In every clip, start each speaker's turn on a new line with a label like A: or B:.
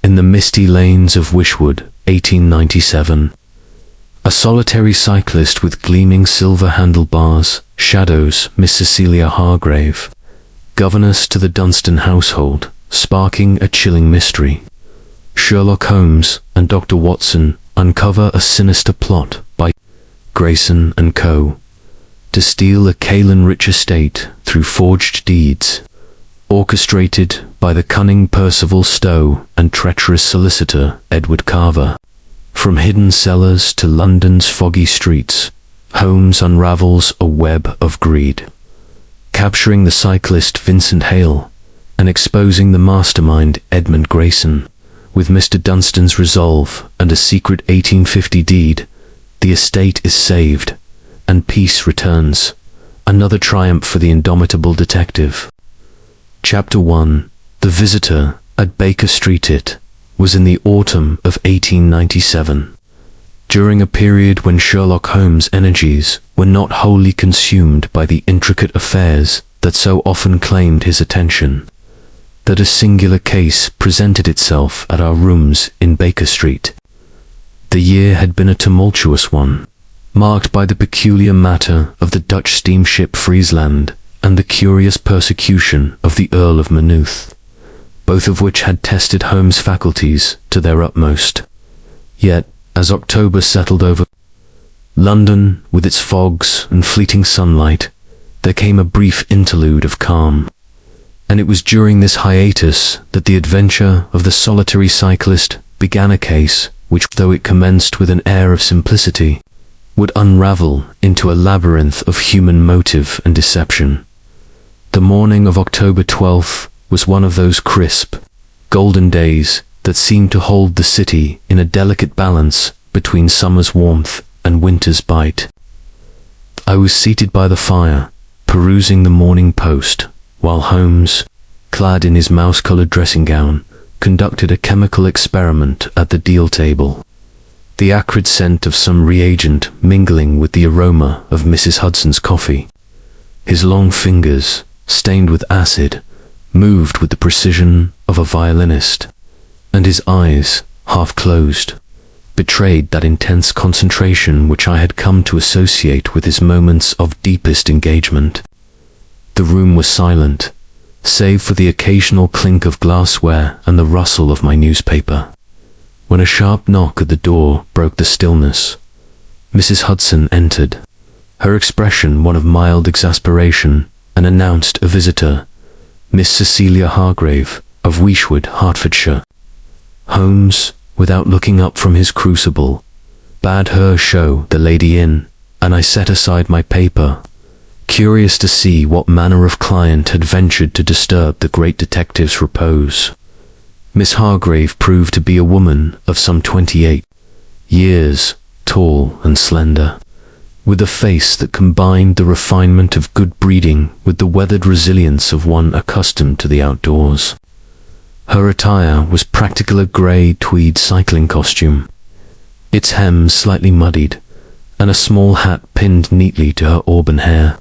A: In the misty lanes of Wishwood, 1897. A solitary cyclist with gleaming silver handlebars shadows Miss Cecilia Hargrave, governess to the Dunstan household, sparking a chilling mystery. Sherlock Holmes and Dr. Watson uncover a sinister plot by Grayson and Co. to steal a Caelan-rich estate through forged deeds, orchestrated by the cunning Percival Stowe and treacherous solicitor Edward Carver. From hidden cellars to London's foggy streets, Holmes unravels a web of greed, capturing the cyclist Vincent Hale and exposing the mastermind Edmund Grayson. With Mr. Dunstan's resolve and a secret 1850 deed, the estate is saved, and peace returns, another triumph for the indomitable detective. Chapter 1. The Visitor at Baker Street. It was in the autumn of 1897, during a period when Sherlock Holmes' energies were not wholly consumed by the intricate affairs that so often claimed his attention, that a singular case presented itself at our rooms in Baker Street. The year had been a tumultuous one, marked by the peculiar matter of the Dutch steamship Friesland and the curious persecution of the Earl of Maynooth, both of which had tested Holmes' faculties to their utmost. Yet, as October settled over London with its fogs and fleeting sunlight, there came a brief interlude of calm. And it was during this hiatus that the adventure of the solitary cyclist began, a case which, though it commenced with an air of simplicity, would unravel into a labyrinth of human motive and deception. The morning of October 12th was one of those crisp, golden days that seemed to hold the city in a delicate balance between summer's warmth and winter's bite. I was seated by the fire, perusing the Morning Post, while Holmes, clad in his mouse-colored dressing gown, conducted a chemical experiment at the deal table, the acrid scent of some reagent mingling with the aroma of Mrs. Hudson's coffee. His long fingers, stained with acid, moved with the precision of a violinist, and his eyes, half closed, betrayed that intense concentration which I had come to associate with his moments of deepest engagement. The room was silent, save for the occasional clink of glassware and the rustle of my newspaper, when a sharp knock at the door broke the stillness. Mrs. Hudson entered, her expression one of mild exasperation, and announced a visitor, Miss Cecilia Hargrave, of Wishwood, Hertfordshire. Holmes, without looking up from his crucible, bade her show the lady in, and I set aside my paper, curious to see what manner of client had ventured to disturb the great detective's repose. Miss Hargrave proved to be a woman of some 28 years, tall and slender, with a face that combined the refinement of good breeding with the weathered resilience of one accustomed to the outdoors. Her attire was practically a grey tweed cycling costume, its hem slightly muddied, and a small hat pinned neatly to her auburn hair.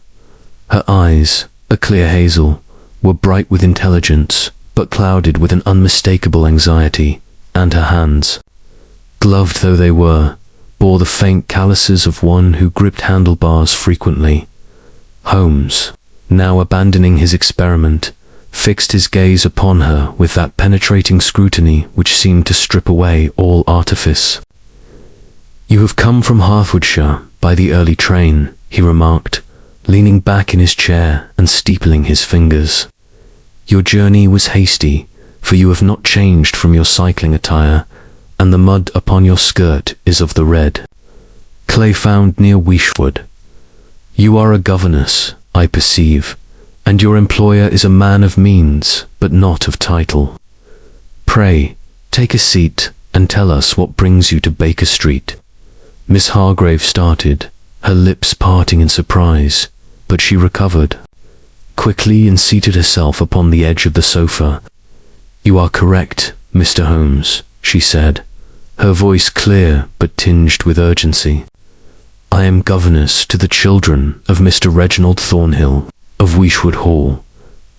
A: Her eyes, a clear hazel, were bright with intelligence, but clouded with an unmistakable anxiety, and her hands, gloved though they were, bore the faint calluses of one who gripped handlebars frequently. Holmes, now abandoning his experiment, fixed his gaze upon her with that penetrating scrutiny which seemed to strip away all artifice. "You have come from Hertfordshire by the early train," he remarked, leaning back in his chair and steepling his fingers. "Your journey was hasty, for you have not changed from your cycling attire, and the mud upon your skirt is of the red clay found near Wishwood. You are a governess, I perceive, and your employer is a man of means, but not of title. Pray, take a seat and tell us what brings you to Baker Street." Miss Hargrave started, her lips parting in surprise, but she recovered quickly and seated herself upon the edge of the sofa. "You are correct, Mr. Holmes," she said, her voice clear but tinged with urgency. "I am governess to the children of Mr. Reginald Thornhill, of Wishwood Hall."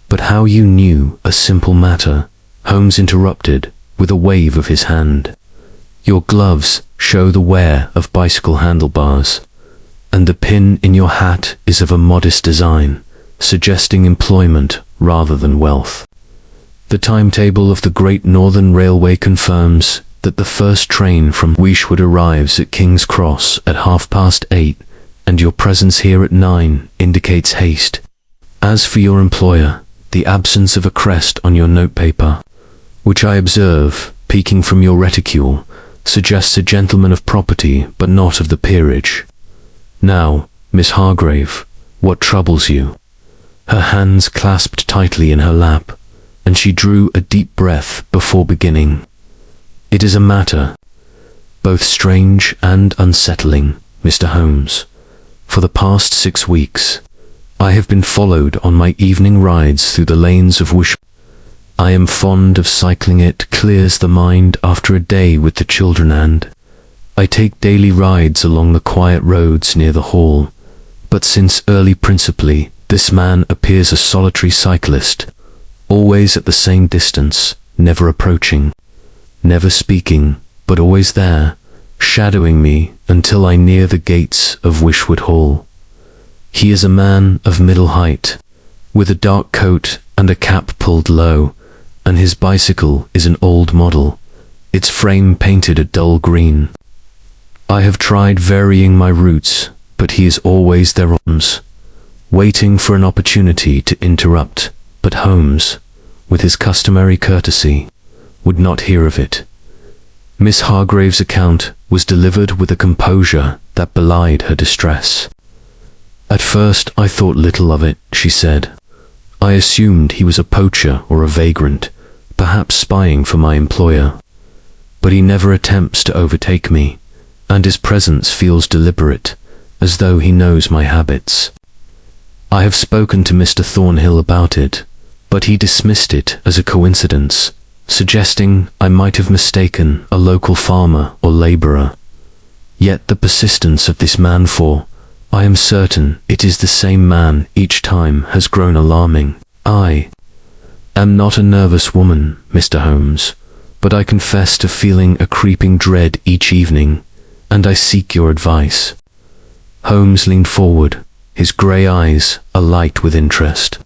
A: "But how you knew a simple matter," Holmes interrupted, with a wave of his hand. Your gloves show the wear of bicycle handlebars, and the pin in your hat is of a modest design, suggesting employment rather than wealth. The timetable of the Great Northern Railway confirms that the first train from Wishwood arrives at King's Cross at 8:30, and your presence here at 9 indicates haste. As for your employer, the absence of a crest on your notepaper, which I observe peeking from your reticule, suggests a gentleman of property but not of the peerage. Now, Miss Hargrave, what troubles you? Her hands clasped tightly in her lap, and she drew a deep breath before beginning. It is a matter both strange and unsettling, Mr. Holmes. For the past 6 weeks, I have been followed on my evening rides through the lanes of Wishwood. I am fond of cycling. It clears the mind after a day with the children, and I take daily rides along the quiet roads near the hall. But since early principally, this man appears a solitary cyclist, always at the same distance, never approaching, never speaking, but always there, shadowing me until I near the gates of Wishwood Hall. He is a man of middle height, with a dark coat and a cap pulled low, and his bicycle is an old model, its frame painted a dull green. I have tried varying my routes, but he is always there, waiting for an opportunity to interrupt, but Holmes, with his customary courtesy, would not hear of it. Miss Hargrave's account was delivered with a composure that belied her distress. At first I thought little of it, she said. I assumed he was a poacher or a vagrant, perhaps spying for my employer. But he never attempts to overtake me, and his presence feels deliberate, as though he knows my habits. I have spoken to Mr. Thornhill about it, but he dismissed it as a coincidence, suggesting I might have mistaken a local farmer or labourer. Yet the persistence of this man, for I am certain it is the same man each time, has grown alarming. I am not a nervous woman, Mr. Holmes, but I confess to feeling a creeping dread each evening, and I seek your advice. Holmes leaned forward, his grey eyes alight with interest.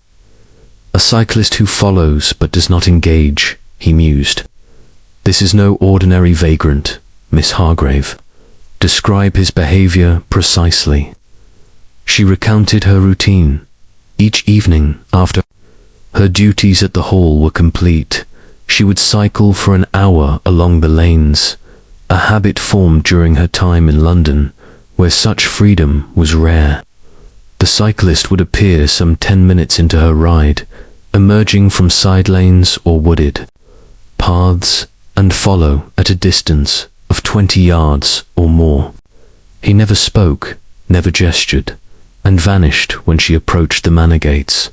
A: A cyclist who follows but does not engage, he mused. This is no ordinary vagrant, Miss Hargrave. Describe his behaviour precisely. She recounted her routine. Each evening, after her duties at the hall were complete, she would cycle for an hour along the lanes, a habit formed during her time in London, where such freedom was rare. The cyclist would appear some 10 minutes into her ride, emerging from side lanes or wooded paths, and follow at a distance of 20 yards or more. He never spoke, never gestured, and vanished when she approached the manor gates.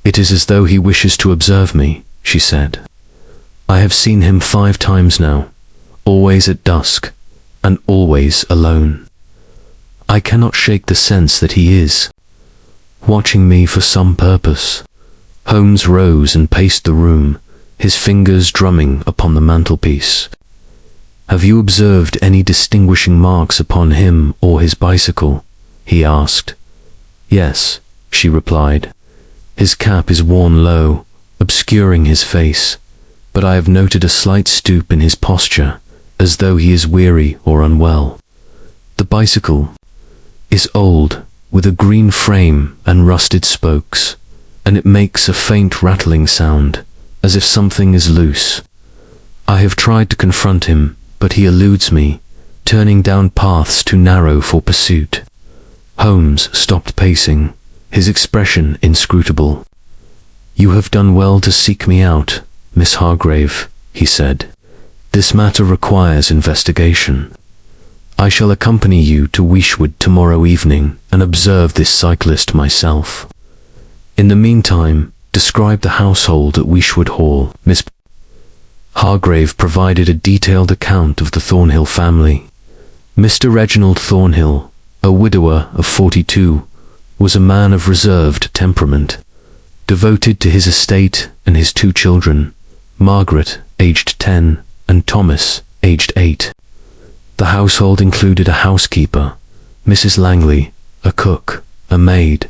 A: It is as though he wishes to observe me, she said. I have seen him 5 times now, always at dusk, and always alone. I cannot shake the sense that he is watching me for some purpose. Holmes rose and paced the room, his fingers drumming upon the mantelpiece. Have you observed any distinguishing marks upon him or his bicycle? He asked. Yes, she replied. His cap is worn low, obscuring his face, but I have noted a slight stoop in his posture, as though he is weary or unwell. The bicycle is old, with a green frame and rusted spokes, and it makes a faint rattling sound, as if something is loose. I have tried to confront him, but he eludes me, turning down paths too narrow for pursuit. Holmes stopped pacing, his expression inscrutable. You have done well to seek me out, Miss Hargrave, he said. This matter requires investigation. I shall accompany you to Wishwood tomorrow evening and observe this cyclist myself. In the meantime, describe the household at Wishwood Hall. Miss Hargrave provided a detailed account of the Thornhill family. Mr. Reginald Thornhill, a widower of 42, was a man of reserved temperament, devoted to his estate and his 2 children, Margaret aged 10, and Thomas, aged 8. The household included a housekeeper, Mrs. Langley, a cook, a maid,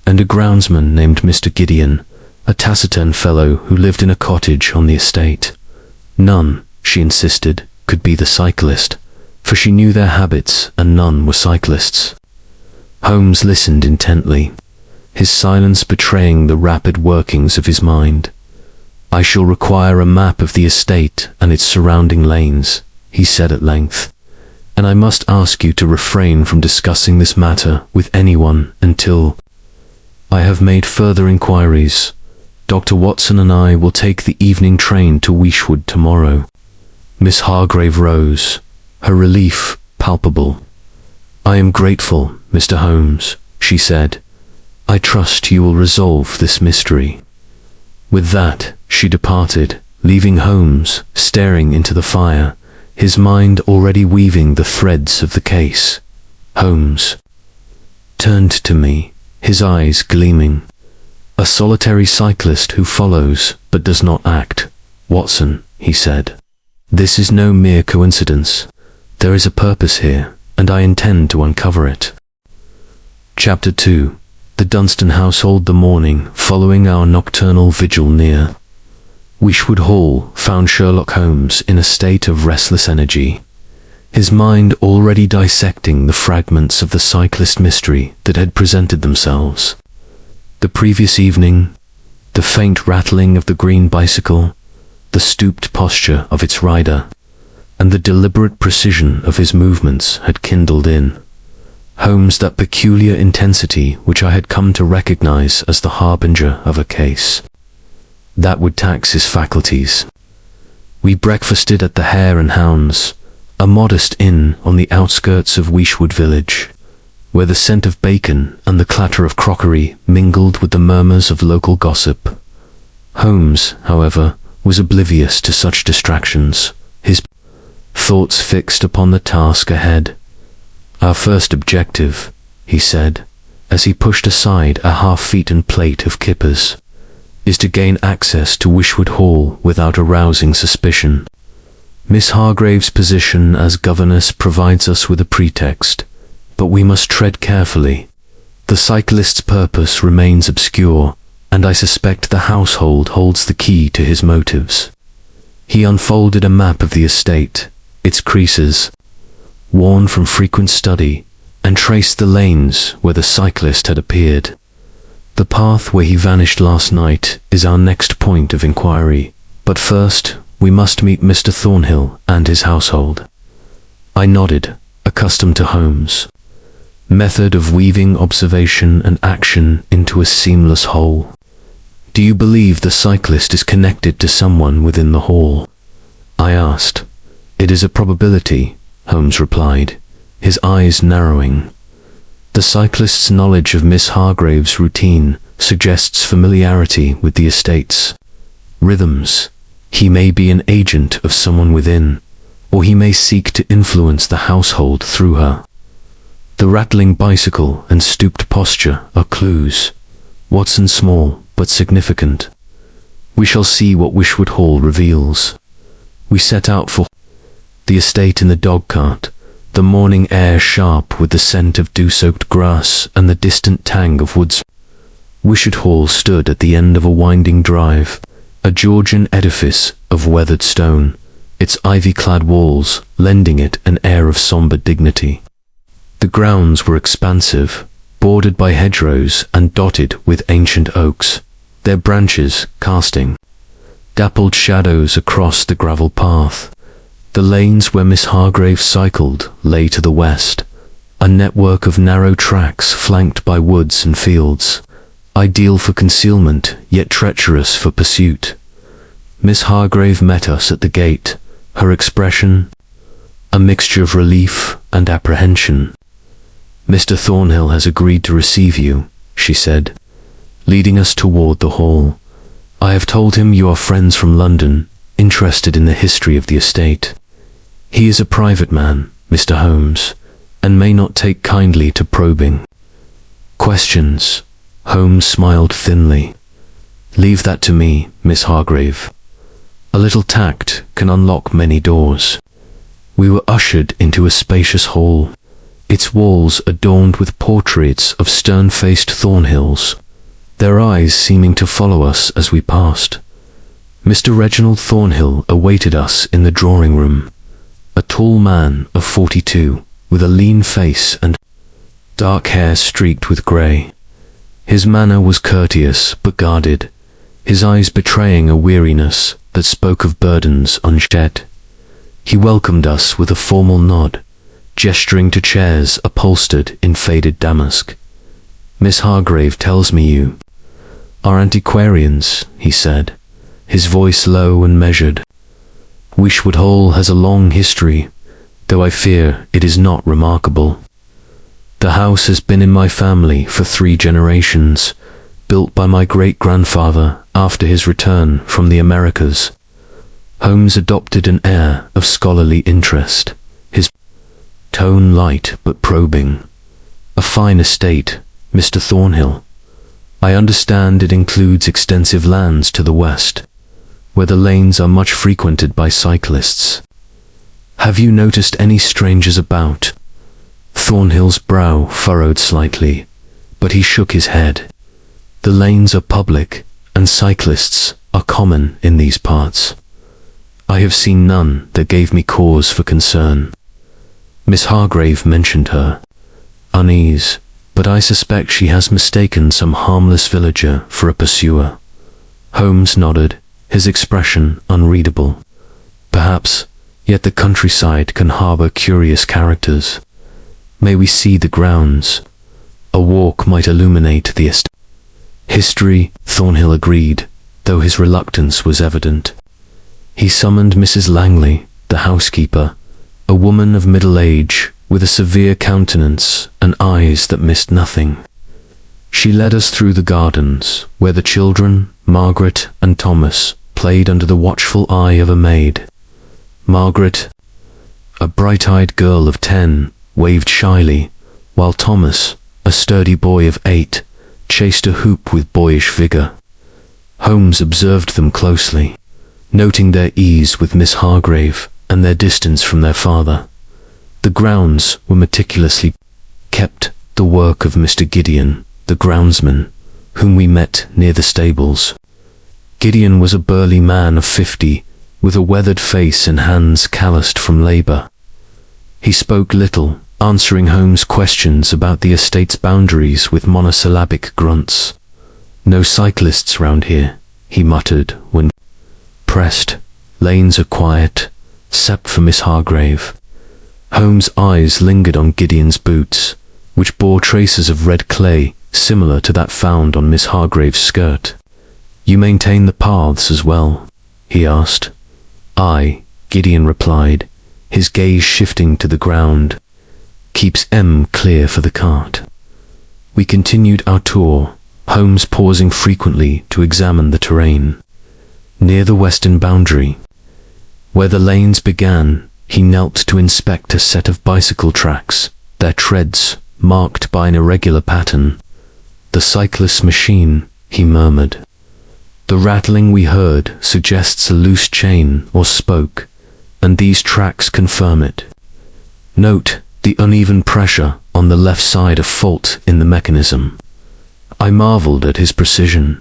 A: and a groundsman named Mr. Gideon, a taciturn fellow who lived in a cottage on the estate. None, she insisted, could be the cyclist, for she knew their habits and none were cyclists. Holmes listened intently, his silence betraying the rapid workings of his mind. "I shall require a map of the estate and its surrounding lanes," he said at length, "and I must ask you to refrain from discussing this matter with anyone until I have made further inquiries. Dr. Watson and I will take the evening train to Wishwood tomorrow." Miss Hargrave rose, her relief palpable. "I am grateful, Mr. Holmes," she said. "I trust you will resolve this mystery." With that, she departed, leaving Holmes staring into the fire, his mind already weaving the threads of the case. Holmes turned to me, his eyes gleaming. "A solitary cyclist who follows but does not act, Watson," he said. "This is no mere coincidence. There is a purpose here, and I intend to uncover it." Chapter 2. The Dunstan household. The morning following our nocturnal vigil near Wishwood Hall found Sherlock Holmes in a state of restless energy, his mind already dissecting the fragments of the cyclist mystery that had presented themselves. The previous evening, the faint rattling of the green bicycle, the stooped posture of its rider, and the deliberate precision of his movements had kindled in Holmes that peculiar intensity which I had come to recognize as the harbinger of a case that would tax his faculties. We breakfasted at the Hare and Hounds, a modest inn on the outskirts of Wishwood village, where the scent of bacon and the clatter of crockery mingled with the murmurs of local gossip. Holmes, however, was oblivious to such distractions, his thoughts fixed upon the task ahead. "Our first objective," he said, as he pushed aside a half-eaten plate of kippers, "is to gain access to Wishwood Hall without arousing suspicion. Miss Hargrave's position as governess provides us with a pretext, but we must tread carefully. The cyclist's purpose remains obscure, and I suspect the household holds the key to his motives." He unfolded a map of the estate, its creases, worn from frequent study, and traced the lanes where the cyclist had appeared. "The path where he vanished last night is our next point of inquiry, but first we must meet Mr. Thornhill and his household." I nodded, accustomed to Holmes' method of weaving observation and action into a seamless whole. "Do you believe the cyclist is connected to someone within the hall?" I asked. "It is a probability," Holmes replied, his eyes narrowing. "The cyclist's knowledge of Miss Hargrave's routine suggests familiarity with the estate's rhythms. He may be an agent of someone within, or he may seek to influence the household through her. The rattling bicycle and stooped posture are clues, Watson, small but significant. We shall see what Wishwood Hall reveals." We set out for the estate in the dog-cart, the morning air sharp with the scent of dew-soaked grass and the distant tang of woods. Wishwood Hall stood at the end of a winding drive, a Georgian edifice of weathered stone, its ivy-clad walls lending it an air of sombre dignity. The grounds were expansive, bordered by hedgerows and dotted with ancient oaks, their branches casting dappled shadows across the gravel path. The lanes where Miss Hargrave cycled lay to the west, a network of narrow tracks flanked by woods and fields, ideal for concealment yet treacherous for pursuit. Miss Hargrave met us at the gate, her expression a mixture of relief and apprehension. "Mr. Thornhill has agreed to receive you," she said, leading us toward the hall. "I have told him you are friends from London, interested in the history of the estate. He is a private man, Mr. Holmes, and may not take kindly to probing questions." Holmes smiled thinly. "Leave that to me, Miss Hargrave. A little tact can unlock many doors. We were ushered into a spacious hall, its walls adorned with portraits of stern-faced Thornhills, their eyes seeming to follow us as we passed. Mr. Reginald Thornhill awaited us in the drawing-room, a tall man of 42, with a lean face and dark hair streaked with grey. His manner was courteous but guarded, his eyes betraying a weariness that spoke of burdens unshed. He welcomed us with a formal nod, gesturing to chairs upholstered in faded damask. "Miss Hargrave tells me you are antiquarians," he said, his voice low and measured. "Wishwood Hall has a long history, though I fear it is not remarkable. The house has been in my family for 3 generations, built by my great-grandfather after his return from the Americas." Holmes adopted an air of scholarly interest, his tone light but probing. "A fine estate, Mr. Thornhill. I understand it includes extensive lands to the west, where the lanes are much frequented by cyclists. Have you noticed any strangers about?" Thornhill's brow furrowed slightly, but he shook his head. "The lanes are public, and cyclists are common in these parts. I have seen none that gave me cause for concern." Miss Hargrave mentioned her unease, but I suspect she has mistaken some harmless villager for a pursuer. Holmes nodded, his expression unreadable. "Perhaps, yet the countryside can harbour curious characters. May we see the grounds? A walk might illuminate the estate." "History," Thornhill agreed, though his reluctance was evident. He summoned Mrs. Langley, the housekeeper, a woman of middle age, with a severe countenance and eyes that missed nothing. She led us through the gardens, where the children, Margaret and Thomas, played under the watchful eye of a maid. Margaret, a bright-eyed girl of 10, waved shyly, while Thomas, a sturdy boy of 8, chased a hoop with boyish vigour. Holmes observed them closely, noting their ease with Miss Hargrave and their distance from their father. The grounds were meticulously kept, the work of Mr. Gideon, the groundsman, whom we met near the stables. Gideon was a burly man of 50, with a weathered face and hands calloused from labour. He spoke little, answering Holmes' questions about the estate's boundaries with monosyllabic grunts. "No cyclists round here," he muttered when pressed. "Lanes are quiet, except for Miss Hargrave." Holmes' eyes lingered on Gideon's boots, which bore traces of red clay similar to that found on Miss Hargrave's skirt. "You maintain the paths as well?" he asked. "Aye," Gideon replied, his gaze shifting to the ground. "Keeps M clear for the cart." We continued our tour, Holmes pausing frequently to examine the terrain. Near the western boundary, where the lanes began, he knelt to inspect a set of bicycle tracks, their treads marked by an irregular pattern. "The cyclist's machine," he murmured. "The rattling we heard suggests a loose chain or spoke, and these tracks confirm it. Note the uneven pressure on the left side, a fault in the mechanism." I marvelled at his precision,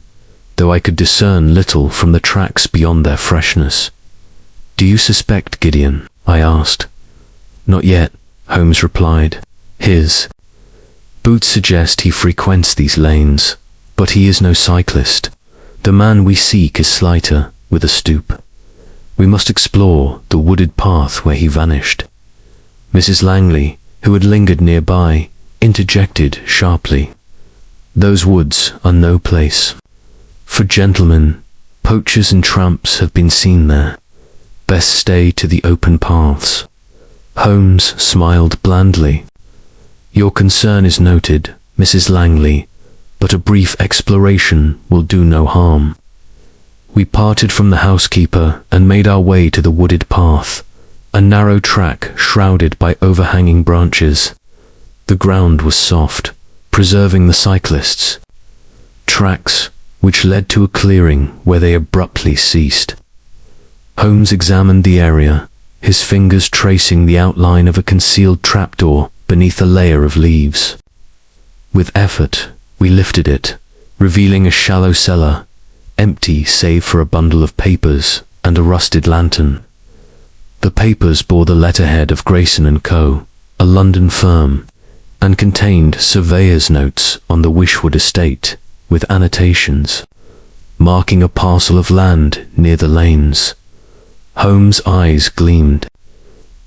A: though I could discern little from the tracks beyond their freshness. "Do you suspect Gideon?" I asked. "Not yet," Holmes replied. "His boots suggest he frequents these lanes, but he is no cyclist. The man we seek is slighter, with a stoop. We must explore the wooded path where he vanished." Mrs. Langley, who had lingered nearby, interjected sharply. "Those woods are no place for gentlemen. Poachers and tramps have been seen there. Best stay to the open paths." Holmes smiled blandly. "Your concern is noted, Mrs. Langley, but a brief exploration will do no harm." We parted from the housekeeper and made our way to the wooded path, a narrow track shrouded by overhanging branches. The ground was soft, preserving the cyclists' tracks, which led to a clearing where they abruptly ceased. Holmes examined the area, his fingers tracing the outline of a concealed trapdoor beneath a layer of leaves. With effort, we lifted it, revealing a shallow cellar, empty save for a bundle of papers and a rusted lantern. The papers bore the letterhead of Grayson & Co., a London firm, and contained surveyor's notes on the Wishwood estate, with annotations, marking a parcel of land near the lanes. Holmes' eyes gleamed.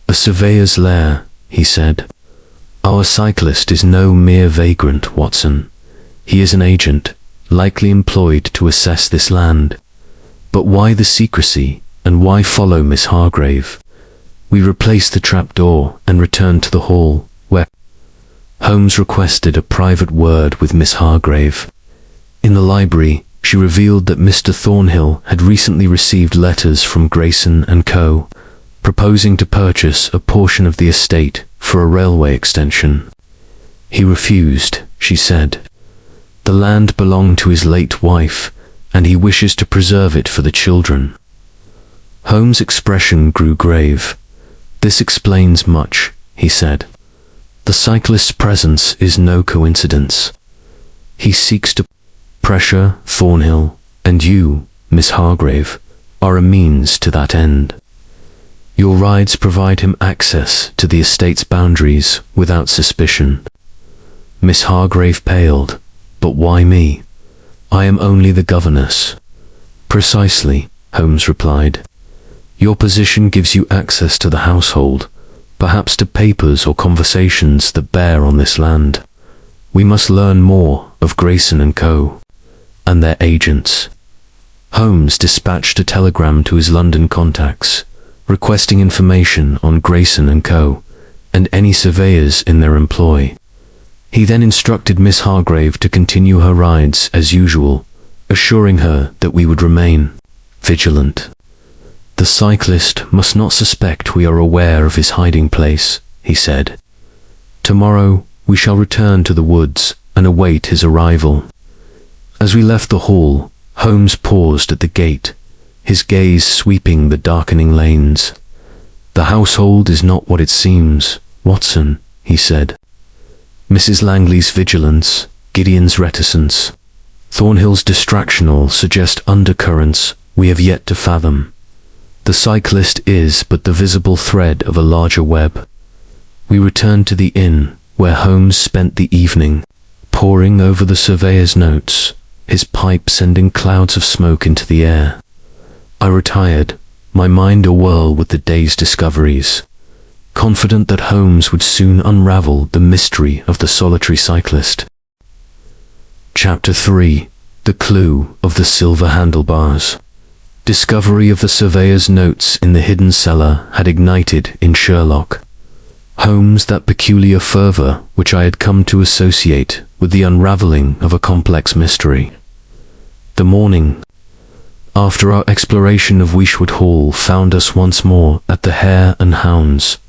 A: "A surveyor's lair," he said. "Our cyclist is no mere vagrant, Watson. He is an agent, likely employed to assess this land. But why the secrecy, and why follow Miss Hargrave?" We replaced the trapdoor and returned to the hall, where Holmes requested a private word with Miss Hargrave. In the library, she revealed that Mr. Thornhill had recently received letters from Grayson & Co., proposing to purchase a portion of the estate for a railway extension. He refused, she said. The land belonged to his late wife, and he wishes to preserve it for the children. Holmes' expression grew grave. "This explains much," he said. "The cyclist's presence is no coincidence. He seeks to pressure Thornhill, and you, Miss Hargrave, are a means to that end. Your rides provide him access to the estate's boundaries without suspicion." Miss Hargrave paled. "But why me? I am only the governess." "Precisely," Holmes replied. "Your position gives you access to the household, perhaps to papers or conversations that bear on this land. We must learn more of Grayson & Co. and their agents." Holmes dispatched a telegram to his London contacts, requesting information on Grayson & Co. and any surveyors in their employ. He then instructed Miss Hargrave to continue her rides as usual, assuring her that we would remain vigilant. "The cyclist must not suspect we are aware of his hiding place," he said. "Tomorrow we shall return to the woods and await his arrival." As we left the hall, Holmes paused at the gate, his gaze sweeping the darkening lanes. "The household is not what it seems, Watson," he said. "Mrs. Langley's vigilance, Gideon's reticence, Thornhill's distraction all suggest undercurrents we have yet to fathom. The cyclist is but the visible thread of a larger web." We returned to the inn, where Holmes spent the evening, poring over the surveyor's notes, his pipe sending clouds of smoke into the air. I retired, my mind awhirl with the day's discoveries, confident that Holmes would soon unravel the mystery of the solitary cyclist. Chapter 3. The Clue of the Silver Handlebars. Discovery of the surveyor's notes in the hidden cellar had ignited in Sherlock Holmes that peculiar fervor which I had come to associate with the unraveling of a complex mystery. The morning after our exploration of Wishwood Hall found us once more at the Hare and Hounds,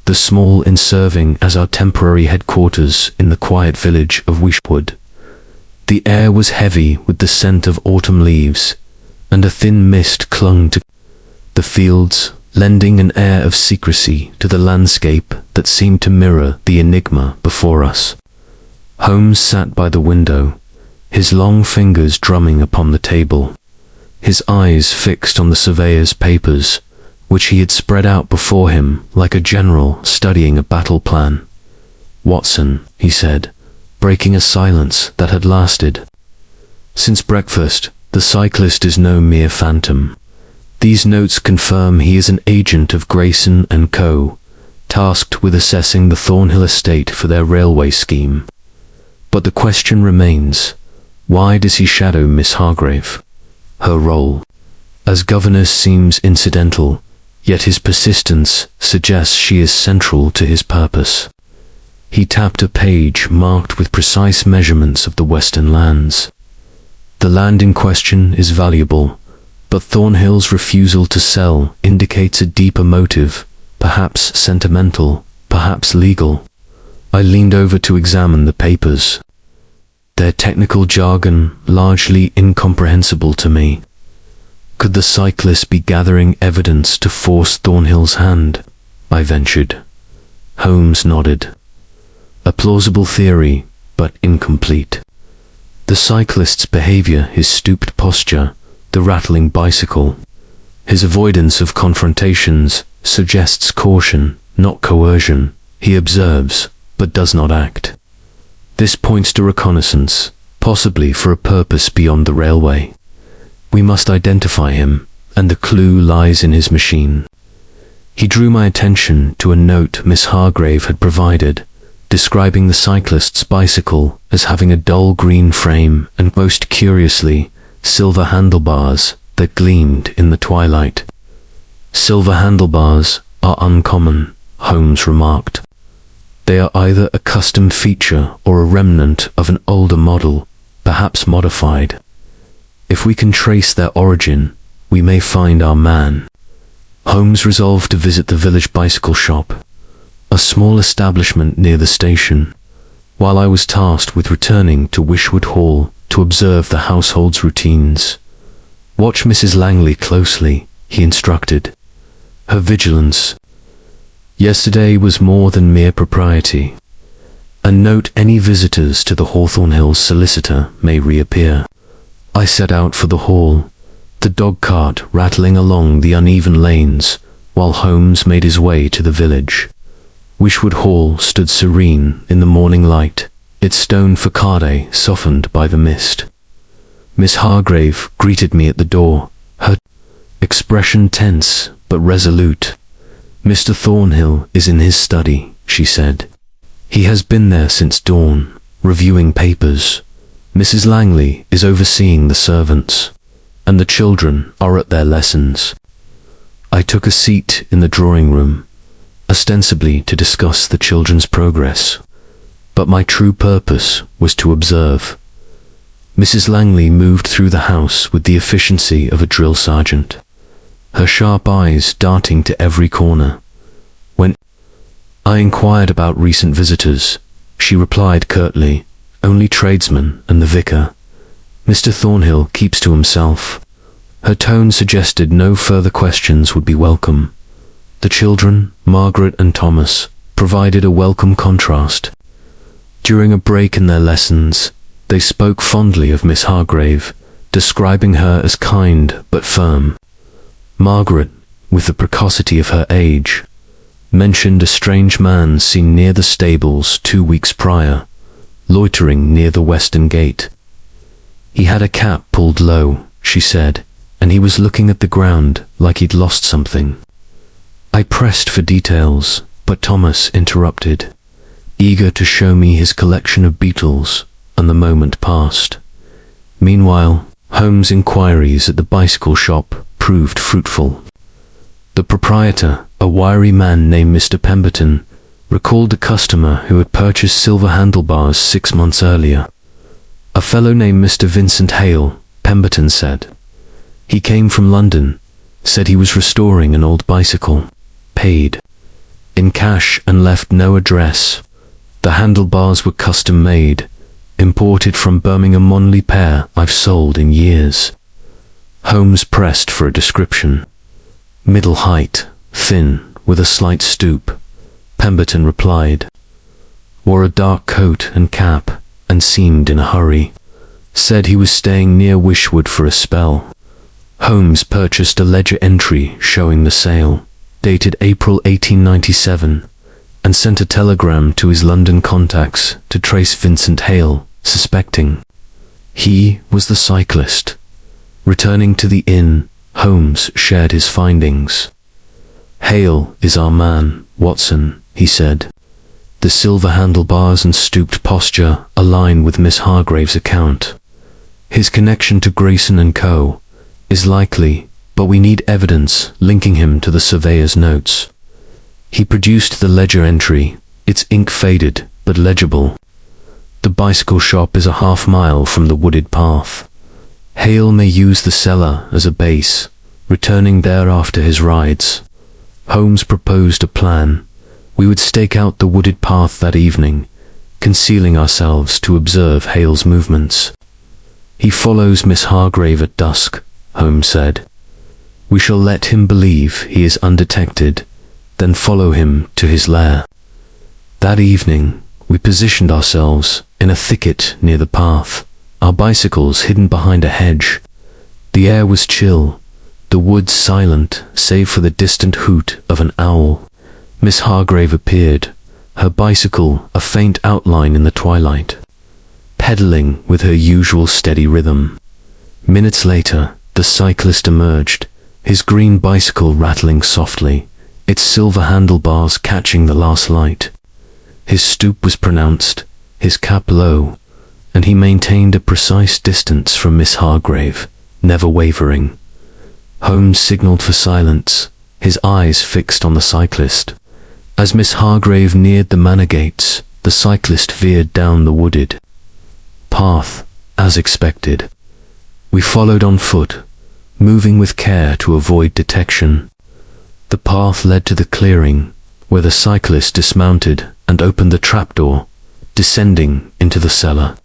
A: the small inn serving as our temporary headquarters in the quiet village of Wishwood. The air was heavy with the scent of autumn leaves, and a thin mist clung to the fields, lending an air of secrecy to the landscape that seemed to mirror the enigma before us. Holmes sat by the window, his long fingers drumming upon the table, his eyes fixed on the surveyor's papers, which he had spread out before him like a general studying a battle plan. "Watson," he said, breaking a silence that had lasted. "Since breakfast, the cyclist is no mere phantom. These notes confirm he is an agent of Grayson & Co., tasked with assessing the Thornhill estate for their railway scheme. But the question remains, why does he shadow Miss Hargrave? Her role as governess seems incidental, yet his persistence suggests she is central to his purpose." He tapped a page marked with precise measurements of the western lands. "The land in question is valuable, but Thornhill's refusal to sell indicates a deeper motive, perhaps sentimental, perhaps legal." I leaned over to examine the papers, their technical jargon largely incomprehensible to me. Could the cyclist be gathering evidence to force Thornhill's hand? I ventured. Holmes nodded. A plausible theory, but incomplete. The cyclist's behavior, his stooped posture, the rattling bicycle, his avoidance of confrontations suggests caution, not coercion. He observes, but does not act. This points to reconnaissance, possibly for a purpose beyond the railway. We must identify him, and the clue lies in his machine. He drew my attention to a note Miss Hargrave had provided, describing the cyclist's bicycle as having a dull green frame and, most curiously, silver handlebars that gleamed in the twilight. Silver handlebars are uncommon, Holmes remarked. They are either a custom feature or a remnant of an older model, perhaps modified. If we can trace their origin, we may find our man. Holmes resolved to visit the village bicycle shop, a small establishment near the station, while I was tasked with returning to Wishwood Hall to observe the household's routines. Watch Mrs. Langley closely, he instructed. Her vigilance. Yesterday was more than mere propriety. And note any visitors to the Hawthorne Hills solicitor may reappear. I set out for the hall, the dog cart rattling along the uneven lanes, while Holmes made his way to the village. Wishwood Hall stood serene in the morning light, its stone facade softened by the mist. Miss Hargrave greeted me at the door, her expression tense but resolute. Mr. Thornhill is in his study, she said. He has been there since dawn, reviewing papers. Mrs. Langley is overseeing the servants, and the children are at their lessons. I took a seat in the drawing room, ostensibly to discuss the children's progress, but my true purpose was to observe. Mrs. Langley moved through the house with the efficiency of a drill sergeant, her sharp eyes darting to every corner. When I inquired about recent visitors, she replied curtly, "Only tradesmen and the vicar. Mr. Thornhill keeps to himself." Her tone suggested no further questions would be welcome. The children, Margaret and Thomas, provided a welcome contrast. During a break in their lessons, they spoke fondly of Miss Hargrave, describing her as kind but firm. Margaret, with the precocity of her age, mentioned a strange man seen near the stables 2 weeks prior, loitering near the western gate. He had a cap pulled low, she said, and he was looking at the ground like he'd lost something. I pressed for details, but Thomas interrupted, eager to show me his collection of beetles, and the moment passed. Meanwhile, Holmes' inquiries at the bicycle shop proved fruitful. The proprietor, a wiry man named Mr. Pemberton, recalled a customer who had purchased silver handlebars 6 months earlier. A fellow named Mr. Vincent Hale, Pemberton said. He came from London, said he was restoring an old bicycle, paid in cash and left no address. The handlebars were custom made, imported from Birmingham, only pair I've sold in years. Holmes pressed for a description. Middle height, thin, with a slight stoop, Pemberton replied. Wore a dark coat and cap, and seemed in a hurry. Said he was staying near Wishwood for a spell. Holmes purchased a ledger entry showing the sale, dated April 1897, and sent a telegram to his London contacts to trace Vincent Hale, suspecting he was the cyclist. Returning to the inn, Holmes shared his findings. Hale is our man, Watson, he said. The silver handlebars and stooped posture align with Miss Hargrave's account. His connection to Grayson and Co. is likely, but we need evidence linking him to the surveyor's notes. He produced the ledger entry, its ink faded but legible. The bicycle shop is a half-mile from the wooded path. Hale may use the cellar as a base, returning there after his rides. Holmes proposed a plan. We would stake out the wooded path that evening, concealing ourselves to observe Hale's movements. He follows Miss Hargrave at dusk, Holmes said. We shall let him believe he is undetected, then follow him to his lair. That evening, we positioned ourselves in a thicket near the path, our bicycles hidden behind a hedge. The air was chill, the woods silent save for the distant hoot of an owl. Miss Hargrave appeared, her bicycle a faint outline in the twilight, pedaling with her usual steady rhythm. Minutes later, the cyclist emerged, his green bicycle rattling softly, its silver handlebars catching the last light. His stoop was pronounced, his cap low, and he maintained a precise distance from Miss Hargrave, never wavering. Holmes signaled for silence, his eyes fixed on the cyclist. As Miss Hargrave neared the manor gates, the cyclist veered down the wooded path, as expected. We followed on foot, moving with care to avoid detection. The path led to the clearing, where the cyclist dismounted and opened the trapdoor, descending into the cellar.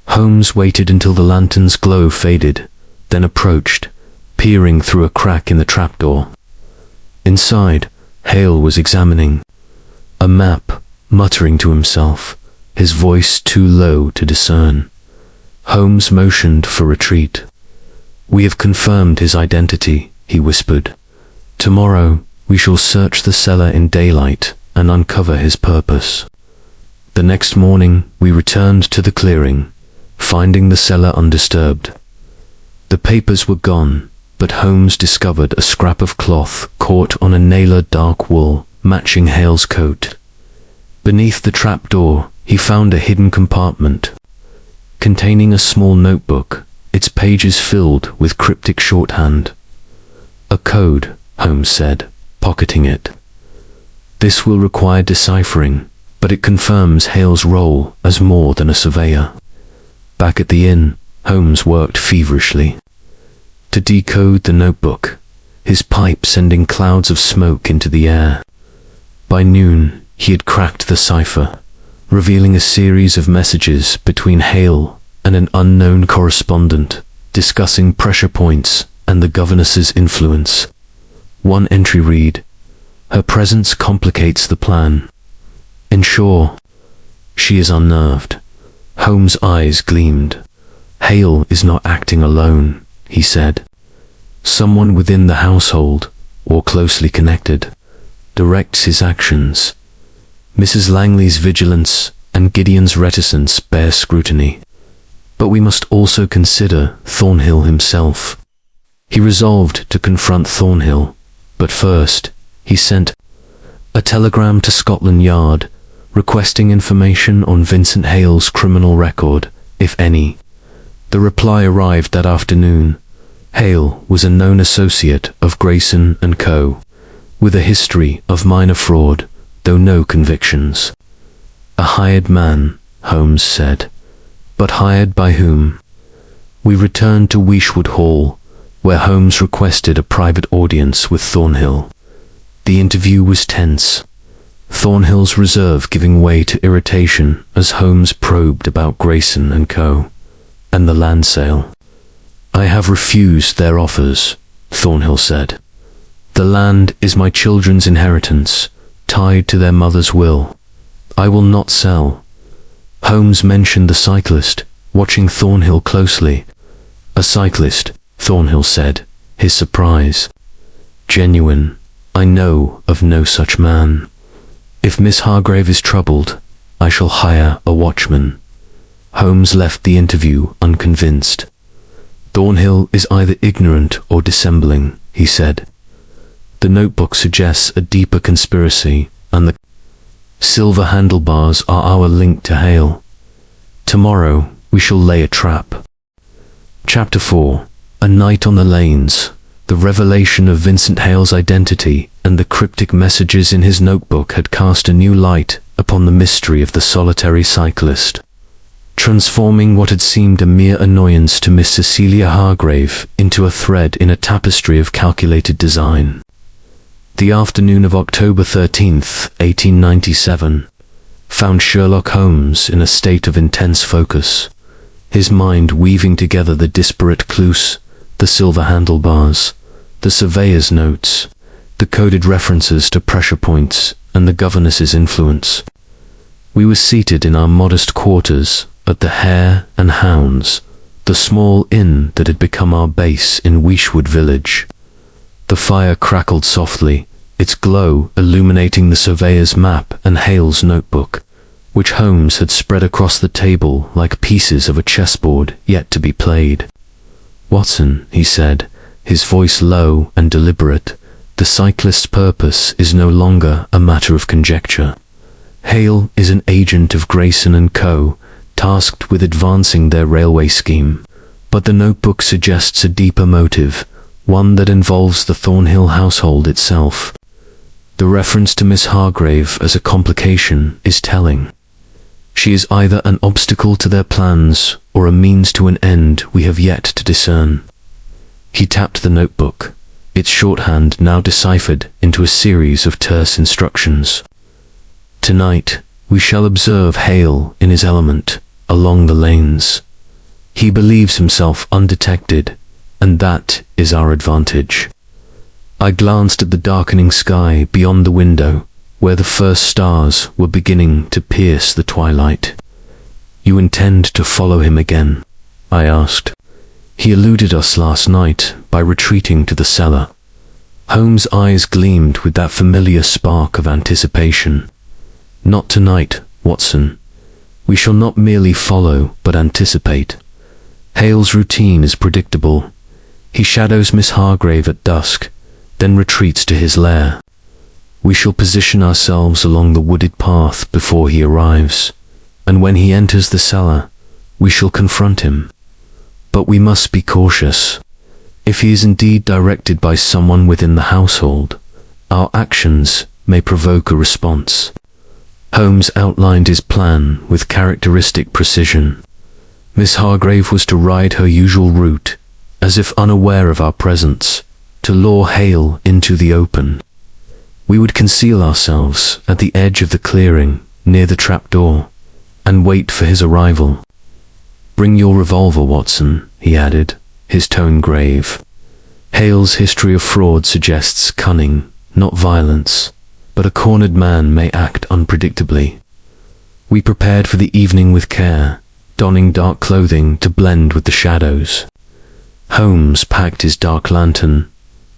A: Holmes waited until the lantern's glow faded, then approached, peering through a crack in the trapdoor. Inside, Hale was examining a map, muttering to himself, his voice too low to discern. Holmes motioned for retreat. "We have confirmed his identity," he whispered. "Tomorrow we shall search the cellar in daylight and uncover his purpose." The next morning we returned to the clearing, finding the cellar undisturbed. The papers were gone, but Holmes discovered a scrap of cloth caught on a nailer dark wool, matching Hale's coat. Beneath the trapdoor, he found a hidden compartment, containing a small notebook, its pages filled with cryptic shorthand. "A code," Holmes said, pocketing it. "This will require deciphering, but it confirms Hale's role as more than a surveyor." Back at the inn, Holmes worked feverishly to decode the notebook, his pipe sending clouds of smoke into the air. By noon, he had cracked the cipher, revealing a series of messages between Hale and an unknown correspondent, discussing pressure points and the governess's influence. One entry read, "Her presence complicates the plan. Ensure she is unnerved." Holmes' eyes gleamed. "Hale is not acting alone," he said. "Someone within the household, or closely connected, directs his actions." Mrs. Langley's vigilance and Gideon's reticence bear scrutiny. But we must also consider Thornhill himself. He resolved to confront Thornhill, but first, he sent a telegram to Scotland Yard, requesting information on Vincent Hale's criminal record, if any. The reply arrived that afternoon. Hale was a known associate of Grayson & Co., with a history of minor fraud, though no convictions. "A hired man," Holmes said. "But hired by whom?" We returned to Weishwood Hall, where Holmes requested a private audience with Thornhill. The interview was tense, Thornhill's reserve giving way to irritation as Holmes probed about Grayson & Co. and the land sale. "I have refused their offers," Thornhill said. "The land is my children's inheritance, tied to their mother's will. I will not sell." Holmes mentioned the cyclist, watching Thornhill closely. "A cyclist," Thornhill said, his surprise genuine. "I know of no such man. If Miss Hargrave is troubled, I shall hire a watchman." Holmes left the interview unconvinced. "Thornhill is either ignorant or dissembling," he said. "The notebook suggests a deeper conspiracy, and the silver handlebars are our link to Hale. Tomorrow we shall lay a trap." Chapter 4. A Night on the Lanes. The revelation of Vincent Hale's identity and the cryptic messages in his notebook had cast a new light upon the mystery of the solitary cyclist, transforming what had seemed a mere annoyance to Miss Cecilia Hargrave into a thread in a tapestry of calculated design. The afternoon of October 13th, 1897, found Sherlock Holmes in a state of intense focus, his mind weaving together the disparate clues, the silver handlebars, the surveyor's notes, the coded references to pressure points, and the governess's influence. We were seated in our modest quarters at the Hare and Hounds, the small inn that had become our base in Weishwood village. The fire crackled softly, its glow illuminating the surveyor's map and Hale's notebook, which Holmes had spread across the table like pieces of a chessboard yet to be played. "Watson," he said, his voice low and deliberate, "the cyclist's purpose is no longer a matter of conjecture. Hale is an agent of Grayson and Co., tasked with advancing their railway scheme, but the notebook suggests a deeper motive, one that involves the Thornhill household itself. The reference to Miss Hargrave as a complication is telling. She is either an obstacle to their plans or a means to an end we have yet to discern." He tapped the notebook, its shorthand now deciphered into a series of terse instructions. "Tonight, we shall observe Hale in his element, along the lanes. He believes himself undetected, and that is our advantage." I glanced at the darkening sky beyond the window, where the first stars were beginning to pierce the twilight. "You intend to follow him again?" I asked. "He eluded us last night by retreating to the cellar." Holmes' eyes gleamed with that familiar spark of anticipation. "Not tonight, Watson. We shall not merely follow, but anticipate. Hale's routine is predictable. He shadows Miss Hargrave at dusk, then retreats to his lair. We shall position ourselves along the wooded path before he arrives, and when he enters the cellar, we shall confront him. But we must be cautious. If he is indeed directed by someone within the household, our actions may provoke a response." Holmes outlined his plan with characteristic precision. Miss Hargrave was to ride her usual route, as if unaware of our presence, to lure Hale into the open. We would conceal ourselves at the edge of the clearing, near the trapdoor, and wait for his arrival. "Bring your revolver, Watson," he added, his tone grave. "Hale's history of fraud suggests cunning, not violence, but a cornered man may act unpredictably." We prepared for the evening with care, donning dark clothing to blend with the shadows. Holmes packed his dark lantern,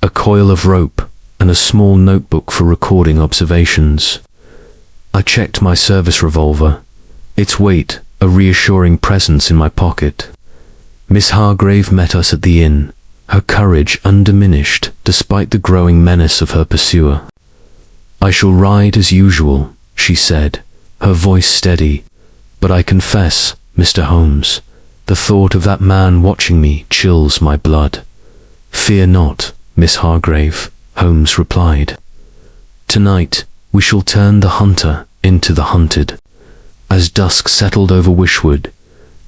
A: a coil of rope, and a small notebook for recording observations. I checked my service revolver, its weight a reassuring presence in my pocket. Miss Hargrave met us at the inn, her courage undiminished despite the growing menace of her pursuer. "I shall ride as usual," she said, her voice steady, "but I confess, Mr. Holmes, the thought of that man watching me chills my blood." "Fear not, Miss Hargrave," Holmes replied. "Tonight we shall turn the hunter into the hunted." As dusk settled over Weishwood,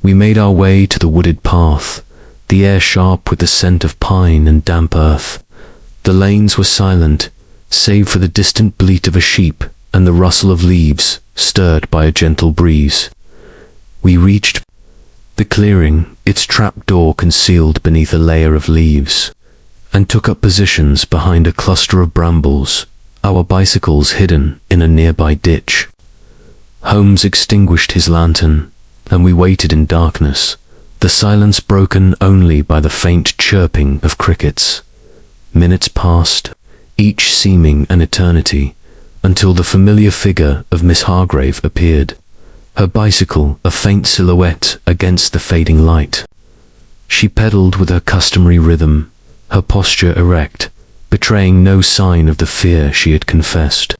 A: we made our way to the wooded path, the air sharp with the scent of pine and damp earth. The lanes were silent, save for the distant bleat of a sheep and the rustle of leaves stirred by a gentle breeze. We reached the clearing, its trap-door concealed beneath a layer of leaves, and took up positions behind a cluster of brambles, our bicycles hidden in a nearby ditch. Holmes extinguished his lantern, and we waited in darkness, the silence broken only by the faint chirping of crickets. Minutes passed, each seeming an eternity, until the familiar figure of Miss Hargrave appeared, her bicycle a faint silhouette against the fading light. She pedaled with her customary rhythm, her posture erect, betraying no sign of the fear she had confessed.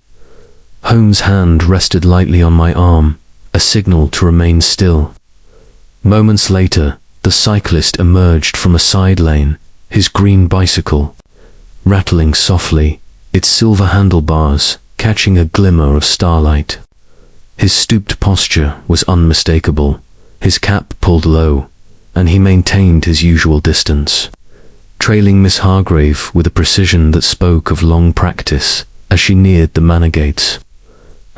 A: Holmes' hand rested lightly on my arm, a signal to remain still. Moments later, the cyclist emerged from a side lane, his green bicycle rattling softly, its silver handlebars catching a glimmer of starlight. His stooped posture was unmistakable, his cap pulled low, and he maintained his usual distance, trailing Miss Hargrave with a precision that spoke of long practice as she neared the manor gates.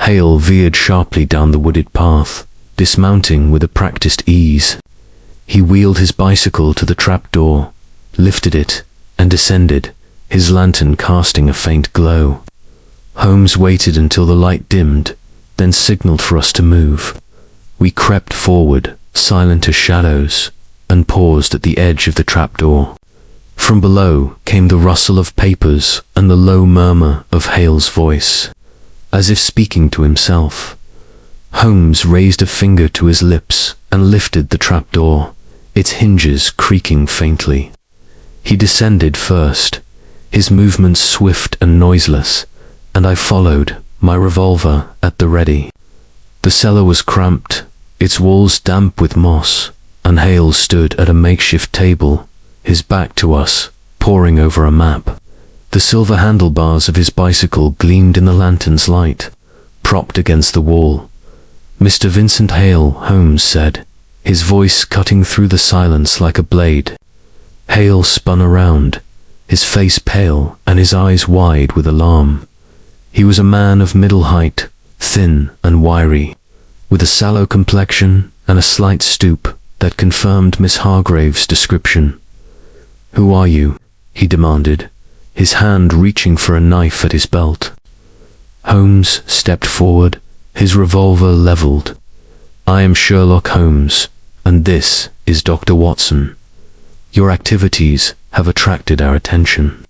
A: Hale veered sharply down the wooded path, dismounting with a practiced ease. He wheeled his bicycle to the trapdoor, lifted it, and descended, his lantern casting a faint glow. Holmes waited until the light dimmed, then signaled for us to move. We crept forward, silent as shadows, and paused at the edge of the trapdoor. From below came the rustle of papers and the low murmur of Hale's voice, as if speaking to himself. Holmes raised a finger to his lips and lifted the trapdoor, its hinges creaking faintly. He descended first, his movements swift and noiseless, and I followed, my revolver at the ready. The cellar was cramped, its walls damp with moss, and Hale stood at a makeshift table, his back to us, poring over a map. The silver handlebars of his bicycle gleamed in the lantern's light, propped against the wall. "Mr. Vincent Hale," Holmes said, his voice cutting through the silence like a blade. Hale spun around, his face pale and his eyes wide with alarm. He was a man of middle height, thin and wiry, with a sallow complexion and a slight stoop that confirmed Miss Hargrave's description. "Who are you?" he demanded, his hand reaching for a knife at his belt. Holmes stepped forward, his revolver leveled. "I am Sherlock Holmes, and this is Dr. Watson. Your activities have attracted our attention.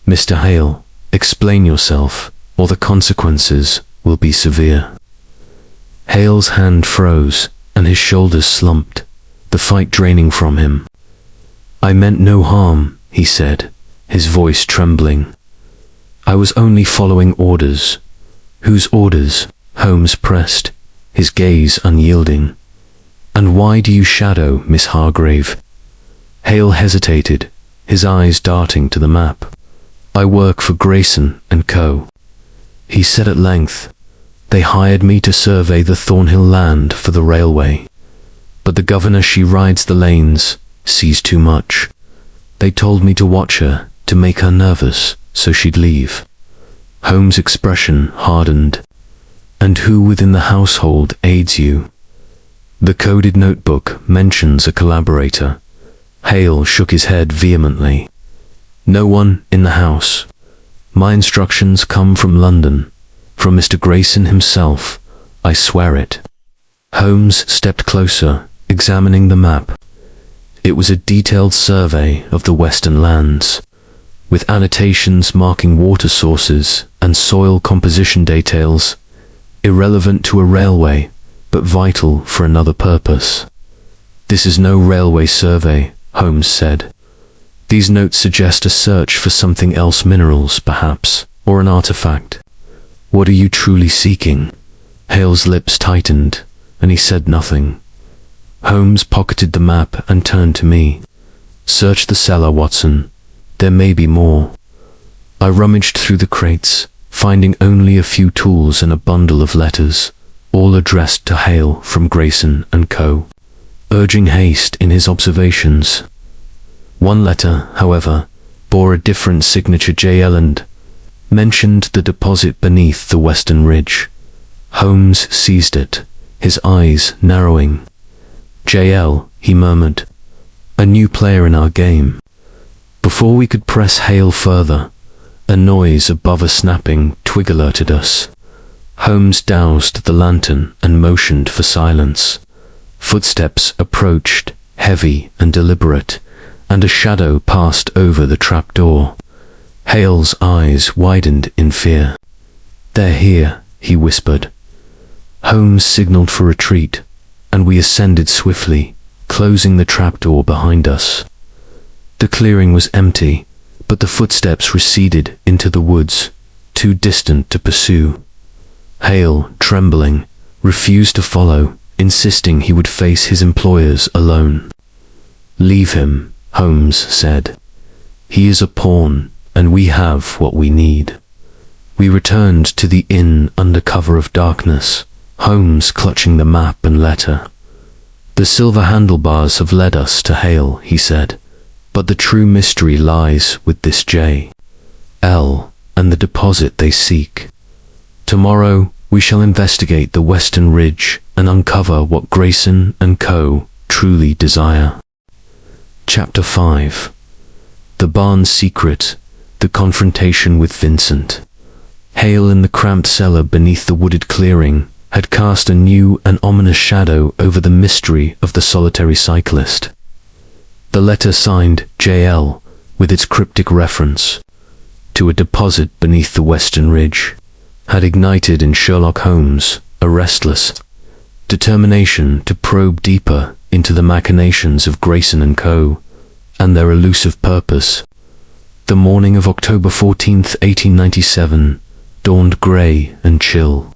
A: Mr. Hale, explain yourself, or the consequences will be severe." Hale's hand froze, and his shoulders slumped, the fight draining from him. "I meant no harm," he said, his voice trembling. "I was only following orders." "Whose orders?" Holmes pressed, his gaze unyielding. "And why do you shadow Miss Hargrave?" Hale hesitated, his eyes darting to the map. "I work for Grayson and Co." he said at length. "They hired me to survey the Thornhill land for the railway. But the governor she rides the lanes sees too much. They told me to watch her, to make her nervous, so she'd leave." Holmes' expression hardened. "And who within the household aids you?" "The coded notebook mentions a collaborator." Hale shook his head vehemently. "No one in the house. My instructions come from London, from Mr. Grayson himself, I swear it." Holmes stepped closer, examining the map. It was a detailed survey of the western lands, with annotations marking water sources and soil composition details, irrelevant to a railway, but vital for another purpose. "This is no railway survey," Holmes said. "These notes suggest a search for something else, minerals, perhaps, or an artifact. What are you truly seeking?" Hale's lips tightened, and he said nothing. Holmes pocketed the map and turned to me. "Search the cellar, Watson. There may be more." I rummaged through the crates, finding only a few tools and a bundle of letters, all addressed to Hale from Grayson and Co., urging haste in his observations. One letter, however, bore a different signature. J.L. and mentioned the deposit beneath the western ridge. Holmes seized it, his eyes narrowing. "J.L., he murmured. "A new player in our game." Before we could press Hale further, a noise above a snapping twig alerted us. Holmes doused the lantern and motioned for silence. Footsteps approached, heavy and deliberate, and a shadow passed over the trapdoor. Hale's eyes widened in fear. "They're here," he whispered. Holmes signaled for retreat, and we ascended swiftly, closing the trapdoor behind us. The clearing was empty, but the footsteps receded into the woods, too distant to pursue. Hale, trembling, refused to follow, insisting he would face his employers alone. "Leave him," Holmes said. "He is a pawn, and we have what we need." We returned to the inn under cover of darkness, Holmes clutching the map and letter. "The silver handlebars have led us to Hale," he said, "but the true mystery lies with this J.L. and the deposit they seek. Tomorrow we shall investigate the western ridge and uncover what Grayson and Co. truly desire." Chapter 5. The Barn's Secret, The confrontation with Vincent. Hale in the cramped cellar beneath the wooded clearing had cast a new and ominous shadow over the mystery of the solitary cyclist. The letter signed J.L., with its cryptic reference to a deposit beneath the western ridge, had ignited in Sherlock Holmes a restless determination to probe deeper into the machinations of Grayson and Co. and their elusive purpose. The morning of October 14th, 1897, dawned grey and chill.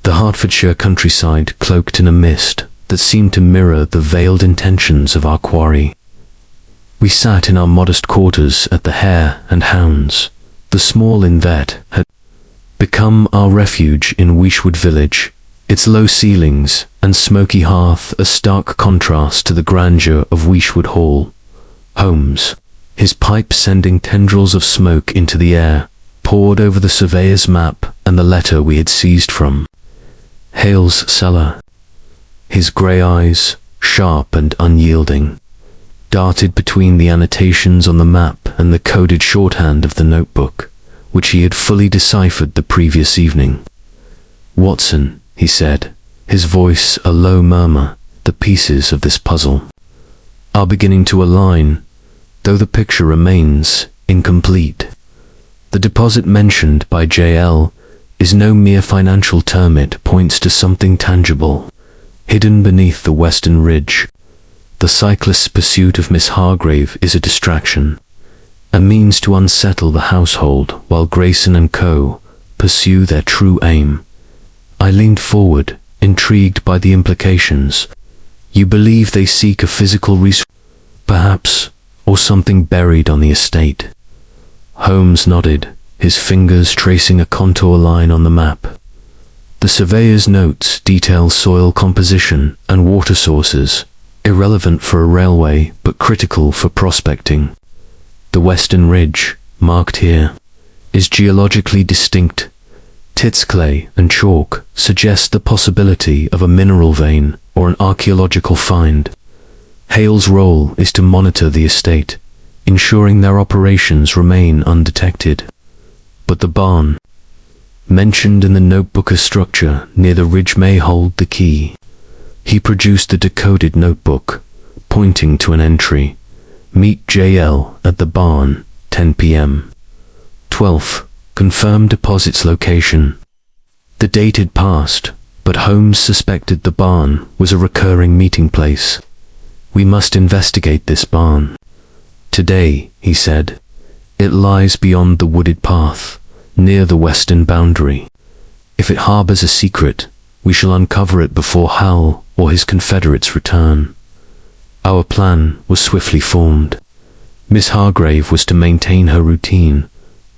A: The Hertfordshire countryside cloaked in a mist that seemed to mirror the veiled intentions of our quarry. We sat in our modest quarters at the Hare and Hounds. The small inn that had become our refuge in Weeshwood village, its low ceilings and smoky hearth a stark contrast to the grandeur of Weeshwood Hall. Holmes, his pipe sending tendrils of smoke into the air, pored over the surveyor's map and the letter we had seized from Hale's cellar. His grey eyes, sharp and unyielding, darted between the annotations on the map and the coded shorthand of the notebook, which he had fully deciphered the previous evening. "Watson," he said, his voice a low murmur, "the pieces of this puzzle are beginning to align, though the picture remains incomplete. The deposit mentioned by J.L. is no mere financial term. It points to something tangible, hidden beneath the western ridge. The cyclist's pursuit of Miss Hargrave is a distraction, a means to unsettle the household while Grayson and Co. pursue their true aim." I leaned forward, intrigued by the implications. "You believe they seek a physical resource, perhaps, or something buried on the estate?" Holmes nodded, his fingers tracing a contour line on the map. The surveyor's notes detail soil composition and water sources, irrelevant for a railway but critical for prospecting. The western ridge, marked here, is geologically distinct. Tits clay and chalk suggest the possibility of a mineral vein or an archaeological find. Hale's role is to monitor the estate, ensuring their operations remain undetected. But the barn, mentioned in the notebook as structure near the ridge, may hold the key. He produced the decoded notebook, pointing to an entry: "Meet J.L. at the barn, 10 p.m. 12th, confirm deposit's location." The date had passed, but Holmes suspected the barn was a recurring meeting place. "We must investigate this barn today," he said. "It lies beyond the wooded path, near the western boundary. If it harbors a secret, we shall uncover it before Hal or his confederates return." Our plan was swiftly formed. Miss Hargrave was to maintain her routine,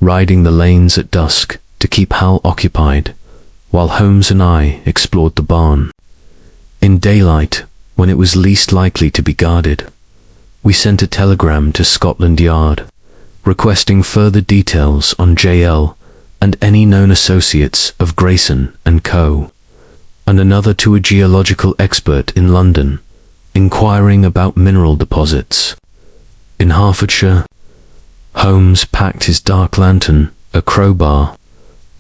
A: riding the lanes at dusk to keep Hal occupied, while Holmes and I explored the barn. In daylight, when it was least likely to be guarded, we sent a telegram to Scotland Yard, requesting further details on J.L. and any known associates of Grayson and Co., and another to a geological expert in London, inquiring about mineral deposits. In Hertfordshire, Holmes packed his dark lantern, a crowbar,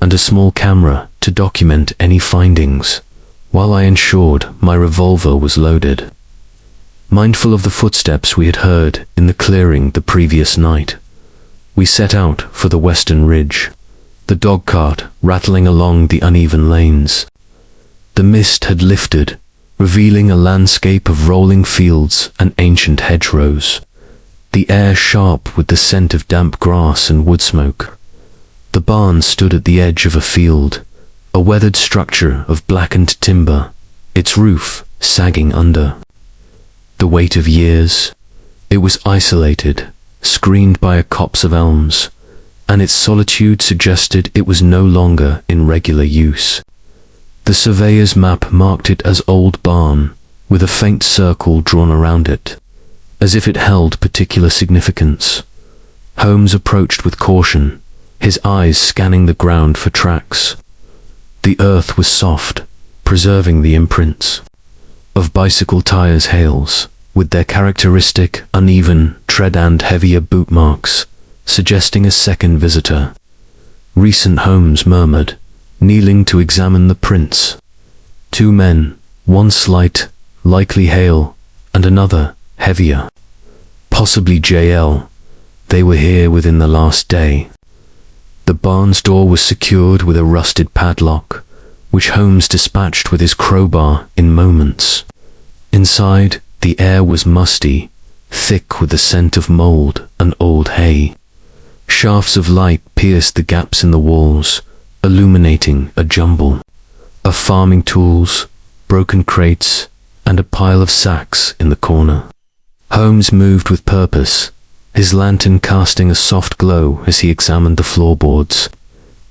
A: and a small camera to document any findings, while I ensured my revolver was loaded. Mindful of the footsteps we had heard in the clearing the previous night, we set out for the western ridge, the dog-cart rattling along the uneven lanes. The mist had lifted, revealing a landscape of rolling fields and ancient hedgerows, the air sharp with the scent of damp grass and wood smoke. The barn stood at the edge of a field, a weathered structure of blackened timber, its roof sagging under the weight of years. It was isolated, screened by a copse of elms, and its solitude suggested it was no longer in regular use. The surveyor's map marked it as Old Barn, with a faint circle drawn around it, as if it held particular significance. Holmes approached with caution, his eyes scanning the ground for tracks. The earth was soft, preserving the imprints of bicycle tires. Hales, with their characteristic uneven tread and heavier boot marks, suggesting a second visitor. "Recent," Holmes murmured, kneeling to examine the prints. "Two men, one slight, likely Hale, and another, heavier. Possibly JL. They were here within the last day." The barn's door was secured with a rusted padlock, which Holmes dispatched with his crowbar in moments. Inside, the air was musty, thick with the scent of mold and old hay. Shafts of light pierced the gaps in the walls, illuminating a jumble of farming tools, broken crates, and a pile of sacks in the corner. Holmes moved with purpose, his lantern casting a soft glow as he examined the floorboards.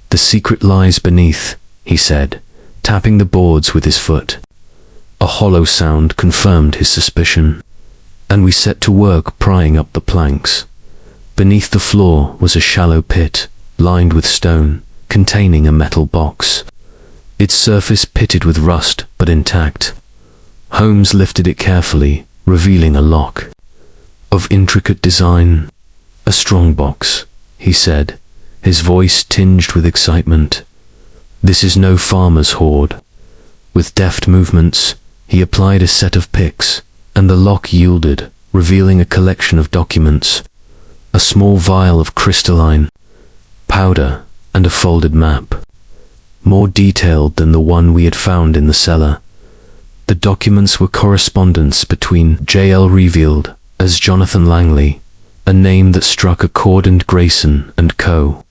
A: "The secret lies beneath," he said, tapping the boards with his foot. A hollow sound confirmed his suspicion, and we set to work prying up the planks. Beneath the floor was a shallow pit, lined with stone, containing a metal box. Its surface pitted with rust, but intact. Holmes lifted it carefully, revealing a lock of intricate design. "A strong box," he said, his voice tinged with excitement. "This is no farmer's hoard." With deft movements, he applied a set of picks, and the lock yielded, revealing a collection of documents, a small vial of crystalline powder, and a folded map, more detailed than the one we had found in the cellar. The documents were correspondence between JL, revealed as Jonathan Langley, a name that struck a chord, and Grayson and Co.,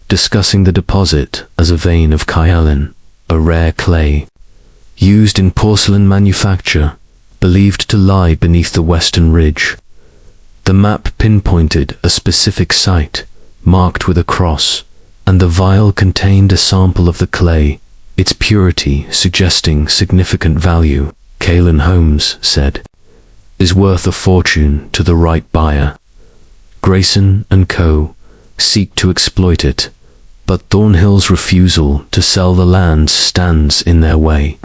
A: discussing the deposit as a vein of kaolin, a rare clay used in porcelain manufacture, believed to lie beneath the western ridge. The map pinpointed a specific site, marked with a cross, and the vial contained a sample of the clay, its purity suggesting significant value. "Kaolin," Holmes said, "is worth a fortune to the right buyer. Grayson and Co. seek to exploit it, but Thornhill's refusal to sell the land stands in their way."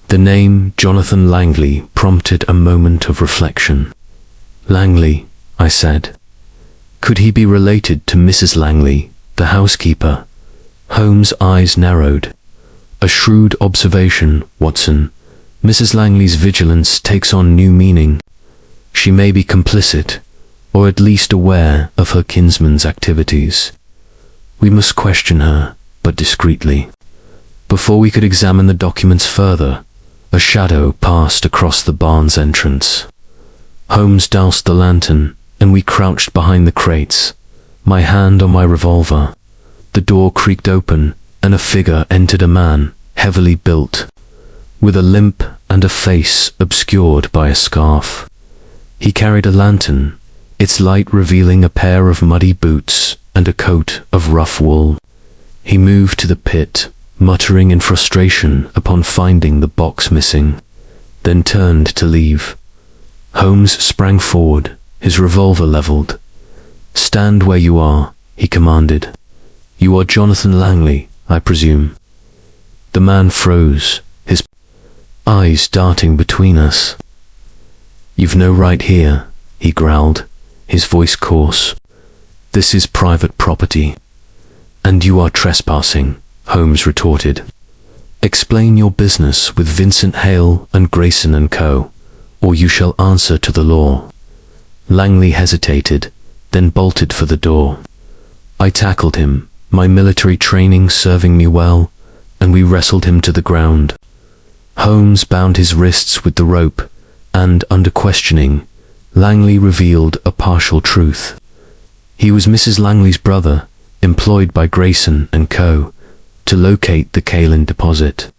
A: The name Jonathan Langley prompted a moment of reflection. "Langley," I said. "Could he be related to Mrs. Langley, the housekeeper?" Holmes' eyes narrowed. "A shrewd observation, Watson. Mrs. Langley's vigilance takes on new meaning. She may be complicit, or at least aware of her kinsman's activities. We must question her, but discreetly." Before we could examine the documents further, a shadow passed across the barn's entrance. Holmes doused the lantern, and we crouched behind the crates, my hand on my revolver. The door creaked open, and a figure entered, a man, heavily built, with a limp and a face obscured by a scarf. He carried a lantern, its light revealing a pair of muddy boots and a coat of rough wool. He moved to the pit, muttering in frustration upon finding the box missing, then turned to leave. Holmes sprang forward, his revolver leveled. "Stand where you are," he commanded. "You are Jonathan Langley, I presume?" The man froze, his eyes darting between us. "You've no right here," he growled, his voice coarse. "This is private property." "And you are trespassing," Holmes retorted. "Explain your business with Vincent Hale and Grayson and Co., or you shall answer to the law." Langley hesitated, then bolted for the door. I tackled him, my military training serving me well, and we wrestled him to the ground. Holmes bound his wrists with the rope, and, under questioning, Langley revealed a partial truth. He was Mrs. Langley's brother, employed by Grayson and Co. to locate the kaolin deposit.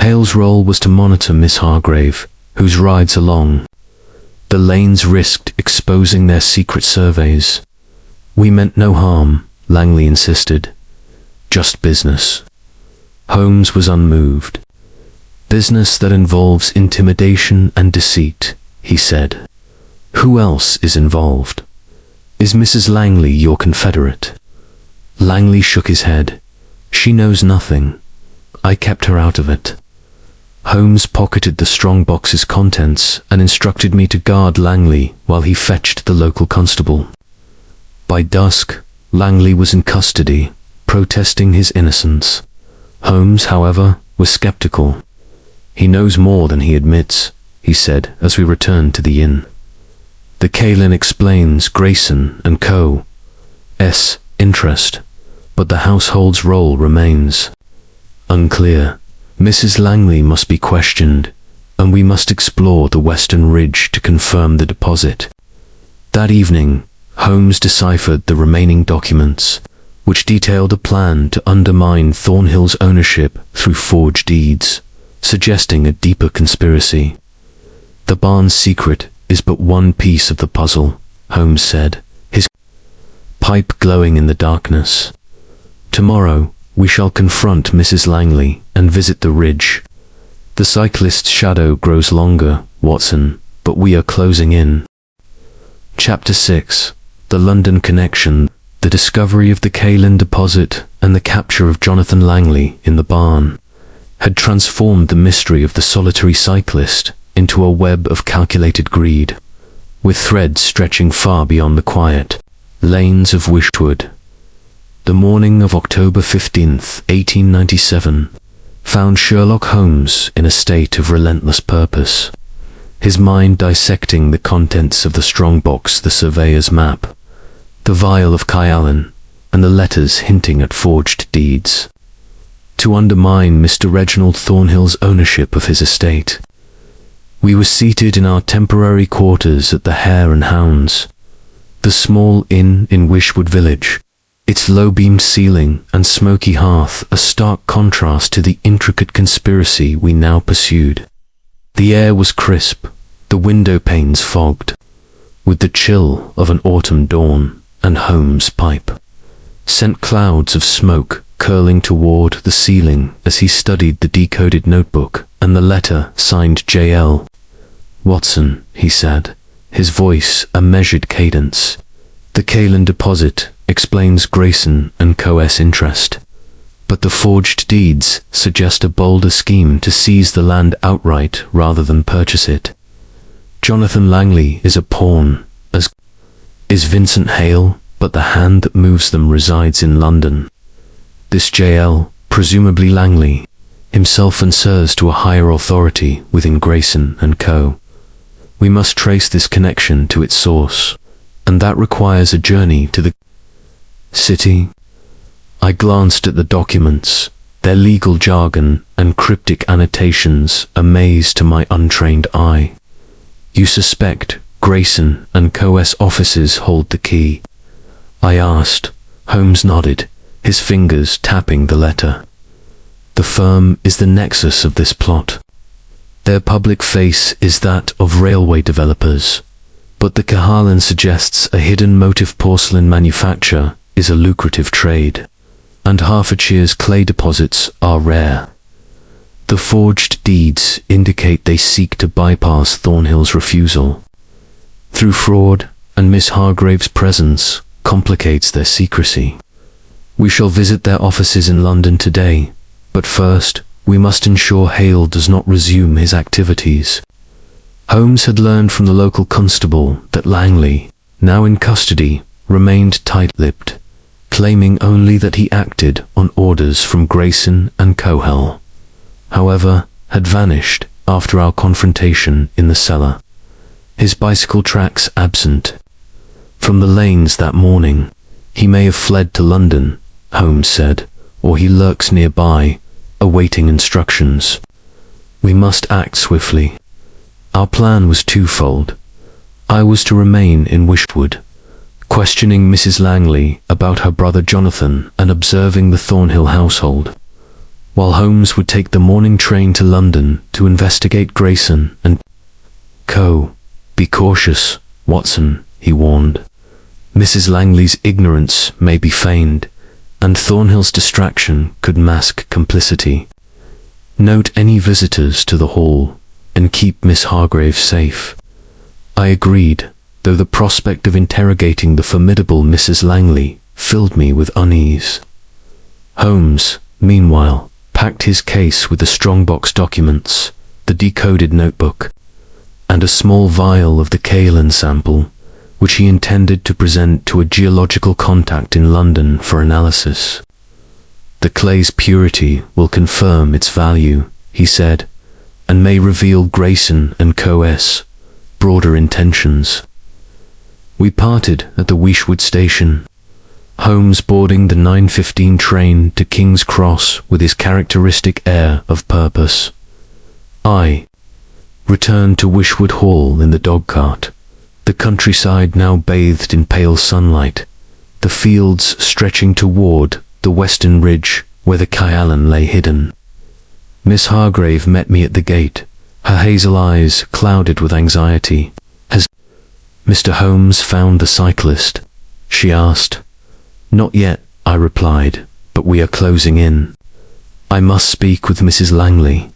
A: Hale's role was to monitor Miss Hargrave, whose rides along the lanes risked exposing their secret surveys. "We meant no harm," Langley insisted. "Just business." Holmes was unmoved. "Business that involves intimidation and deceit," he said. "Who else is involved? Is Mrs. Langley your confederate?" Langley shook his head. "She knows nothing. I kept her out of it." Holmes pocketed the strong box's contents and instructed me to guard Langley while he fetched the local constable. By dusk, Langley was in custody, protesting his innocence. Holmes, however, was skeptical. "He knows more than he admits," he said as we returned to the inn. The Kalin explains Grayson and Co.'s interest, but the household's role remains unclear. Mrs. Langley must be questioned, and we must explore the western ridge to confirm the deposit. That evening, Holmes deciphered the remaining documents, which detailed a plan to undermine Thornhill's ownership through forged deeds, suggesting a deeper conspiracy. "The barn's secret is but one piece of the puzzle," Holmes said, his pipe glowing in the darkness. "Tomorrow, we shall confront Mrs. Langley and visit the ridge. The cyclist's shadow grows longer, Watson, but we are closing in." Chapter 6. The London Connection. The discovery of the Kalin deposit and the capture of Jonathan Langley in the barn had transformed the mystery of the solitary cyclist into a web of calculated greed, with threads stretching far beyond the quiet lanes of Wishwood. The morning of October 15th, 1897, found Sherlock Holmes in a state of relentless purpose, his mind dissecting the contents of the strongbox, the surveyor's map, the vial of kyalin, and the letters hinting at forged deeds, to undermine Mr. Reginald Thornhill's ownership of his estate. We were seated in our temporary quarters at the Hare and Hounds, the small inn in Wishwood Village, its low-beamed ceiling and smoky hearth a stark contrast to the intricate conspiracy we now pursued. The air was crisp, the window panes fogged, with the chill of an autumn dawn, and Holmes' pipe sent clouds of smoke curling toward the ceiling as he studied the decoded notebook and the letter signed J.L. "Watson," he said, his voice a measured cadence. "The Kalin deposit explains Grayson and Co.'s interest, but the forged deeds suggest a bolder scheme to seize the land outright rather than purchase it. Jonathan Langley is a pawn, as is Vincent Hale, but the hand that moves them resides in London. This J.L., presumably Langley, himself answers to a higher authority within Grayson and Co. We must trace this connection to its source, and that requires a journey to the city." I glanced at the documents, their legal jargon and cryptic annotations a maze to my untrained eye. "You suspect Grayson and Co.'s offices hold the key?" I asked. Holmes nodded, his fingers tapping the letter. "The firm is the nexus of this plot. Their public face is that of railway developers, but the Kahalan suggests a hidden motive. Porcelain manufacture is a lucrative trade, and Hertfordshire's clay deposits are rare. The forged deeds indicate they seek to bypass Thornhill's refusal through fraud, and Miss Hargrave's presence complicates their secrecy. We shall visit their offices in London today, but first we must ensure Hale does not resume his activities." Holmes had learned from the local constable that Langley, now in custody, remained tight-lipped, claiming only that he acted on orders from Grayson and Cohel, however, had vanished after our confrontation in the cellar, his bicycle tracks absent from the lanes that morning. "He may have fled to London," Holmes said, "or he lurks nearby, awaiting instructions. We must act swiftly." Our plan was twofold. I was to remain in Wishwood, questioning Mrs. Langley about her brother Jonathan and observing the Thornhill household, while Holmes would take the morning train to London to investigate Grayson and Co. "Be cautious, Watson," he warned. "Mrs. Langley's ignorance may be feigned, and Thornhill's distraction could mask complicity. Note any visitors to the hall, and keep Miss Hargrave safe." I agreed, though the prospect of interrogating the formidable Mrs. Langley filled me with unease. Holmes, meanwhile, packed his case with the strongbox documents, the decoded notebook, and a small vial of the Kalin sample, which he intended to present to a geological contact in London for analysis. The clay's purity will confirm its value, he said, and may reveal Grayson and Co.'s broader intentions. We parted at the Weishwood station, Holmes boarding the 9:15 train to King's Cross with his characteristic air of purpose. I returned to Weishwood Hall in the dog-cart, the countryside now bathed in pale sunlight, the fields stretching toward the western ridge where the Kyallan lay hidden. Miss Hargrave met me at the gate, her hazel eyes clouded with anxiety. "Has Mr. Holmes found the cyclist?" she asked. "Not yet," I replied, "but we are closing in. I must speak with Mrs. Langley.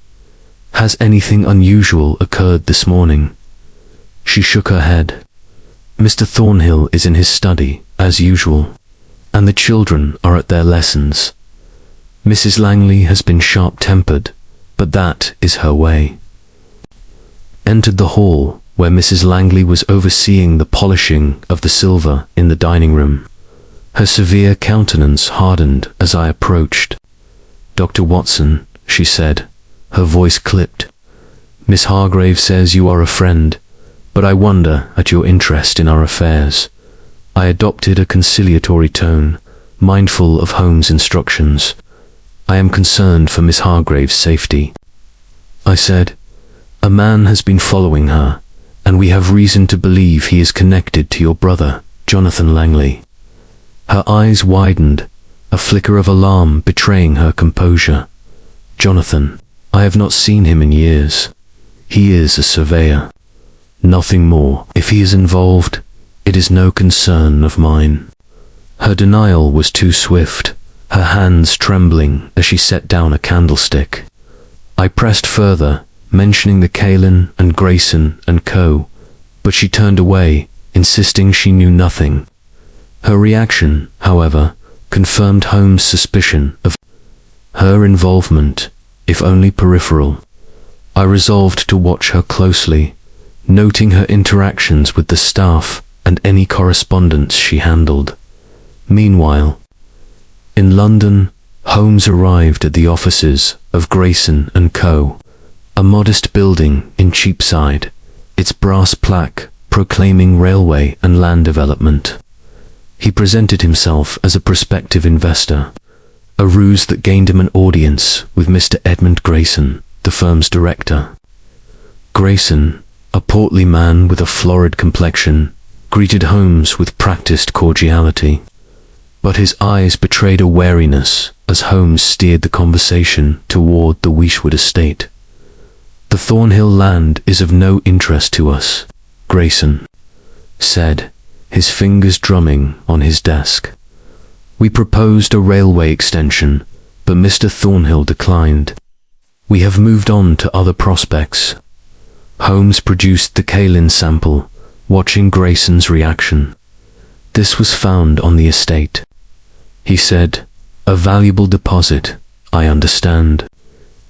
A: Has anything unusual occurred this morning?" She shook her head. "Mr. Thornhill is in his study, as usual, and the children are at their lessons. Mrs. Langley has been sharp-tempered, but that is her way." Entered the hall, where Mrs. Langley was overseeing the polishing of the silver in the dining room. Her severe countenance hardened as I approached. "Dr. Watson," she said, her voice clipped, "Miss Hargrave says you are a friend, but I wonder at your interest in our affairs." I adopted a conciliatory tone, mindful of Holmes' instructions. "I am concerned for Miss Hargrave's safety," I said. "A man has been following her, and we have reason to believe he is connected to your brother, Jonathan Langley." Her eyes widened, a flicker of alarm betraying her composure. "Jonathan, I have not seen him in years. He is a surveyor. Nothing more. If he is involved, it is no concern of mine." Her denial was too swift, her hands trembling as she set down a candlestick. I pressed further, mentioning the Kalin and Grayson and Co., but she turned away, insisting she knew nothing. Her reaction, however, confirmed Holmes' suspicion of her involvement, if only peripheral. I resolved to watch her closely, noting her interactions with the staff and any correspondence she handled. Meanwhile, in London, Holmes arrived at the offices of Grayson and Co., a modest building in Cheapside, its brass plaque proclaiming railway and land development. He presented himself as a prospective investor, a ruse that gained him an audience with Mr. Edmund Grayson, the firm's director. Grayson, a portly man with a florid complexion, greeted Holmes with practiced cordiality, but his eyes betrayed a wariness as Holmes steered the conversation toward the Weishwood estate. "The Thornhill land is of no interest to us," Grayson said, his fingers drumming on his desk. "We proposed a railway extension, but Mr. Thornhill declined. We have moved on to other prospects." Holmes produced the kaolin sample, watching Grayson's reaction. "This was found on the estate," he said. "A valuable deposit, I understand.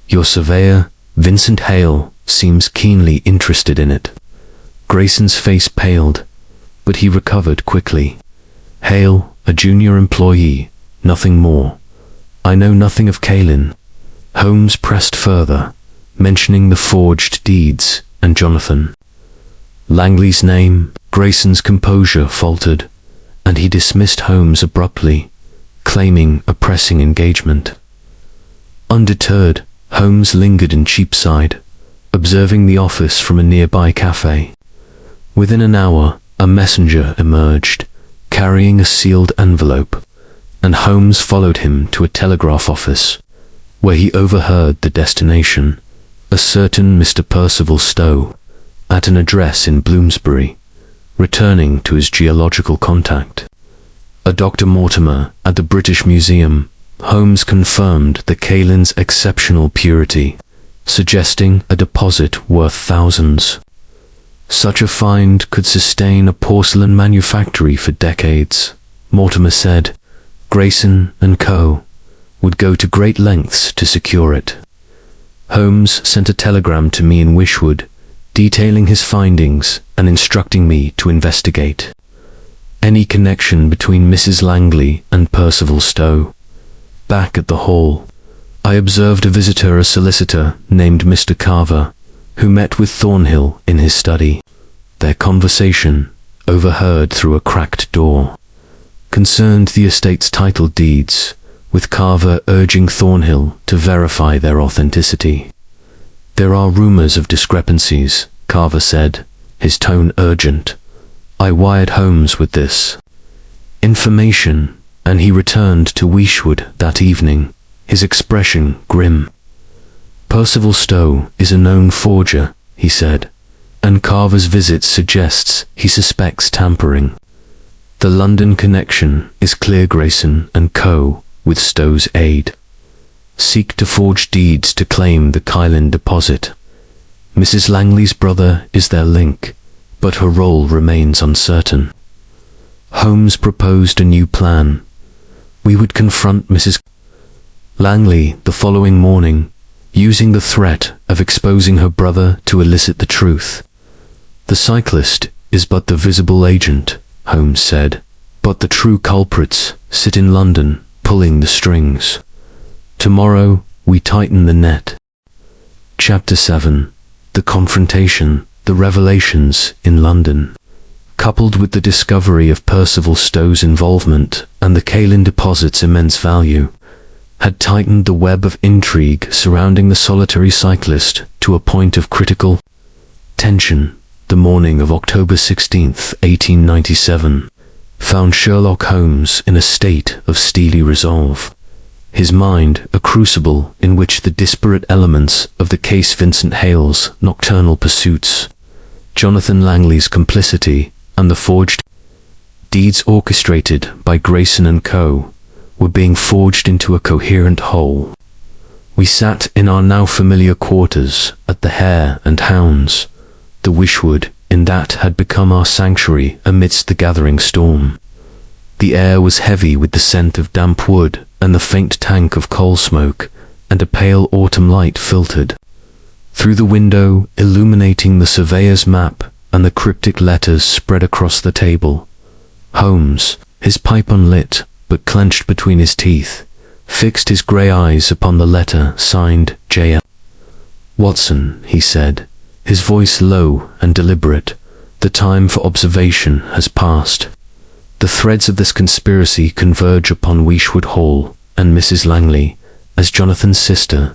A: Your surveyor, Vincent Hale, seems keenly interested in it." Grayson's face paled, but he recovered quickly. "Hale, a junior employee, nothing more. I know nothing of kaolin." Holmes pressed further, mentioning the forged deeds and Jonathan Langley's name. Grayson's composure faltered, and he dismissed Holmes abruptly, claiming a pressing engagement. Undeterred, Holmes lingered in Cheapside, observing the office from a nearby cafe. Within an hour, a messenger emerged, carrying a sealed envelope, and Holmes followed him to a telegraph office, where he overheard the destination, a certain Mr. Percival Stowe, at an address in Bloomsbury, returning to his geological contact. A Dr. Mortimer at the British Museum. Holmes confirmed the kaolin's exceptional purity, suggesting a deposit worth thousands. Such a find could sustain a porcelain manufactory for decades, Mortimer said. Grayson and Co. would go to great lengths to secure it. Holmes sent a telegram to me in Weishwood, detailing his findings and instructing me to investigate. any connection between Mrs. Langley and Percival Stowe. Back at the hall, I observed a visitor, a solicitor named Mr. Carver, who met with Thornhill in his study. Their conversation, overheard through a cracked door, concerned the estate's title deeds, with Carver urging Thornhill to verify their authenticity. "There are rumors of discrepancies," Carver said, his tone urgent. I wired Holmes with this information, and he returned to Wishwood that evening, his expression grim. "Percival Stowe is a known forger," he said, "and Carver's visit suggests he suspects tampering. The London connection is clear. Grayson and Co., with Stowe's aid, seek to forge deeds to claim the Kylan deposit. Mrs. Langley's brother is their link, but her role remains uncertain." Holmes proposed a new plan. We would confront Mrs. Langley the following morning, using the threat of exposing her brother to elicit the truth. "The cyclist is but the visible agent," Holmes said, "but the true culprits sit in London, pulling the strings. Tomorrow we tighten the net." Chapter 7. The confrontation, the revelations in London, coupled with the discovery of Percival Stowe's involvement and the Kylan deposit's immense value, had tightened the web of intrigue surrounding the solitary cyclist to a point of critical tension. The morning of October 16th, 1897, found Sherlock Holmes in a state of steely resolve, his mind a crucible in which the disparate elements of the case, Vincent Hale's nocturnal pursuits, Jonathan Langley's complicity, and the forged deeds orchestrated by Grayson and Co., were being forged into a coherent whole. We sat in our now familiar quarters at the Hare and Hounds, the Wishwood in that had become our sanctuary amidst the gathering storm. The air was heavy with the scent of damp wood and the faint tank of coal smoke, and a pale autumn light filtered through the window, illuminating the surveyor's map and the cryptic letters spread across the table. Holmes, his pipe unlit but clenched between his teeth, fixed his grey eyes upon the letter signed J.L. "Watson," he said, his voice low and deliberate, "the time for observation has passed. The threads of this conspiracy converge upon Wishwood Hall, and Mrs. Langley, as Jonathan's sister,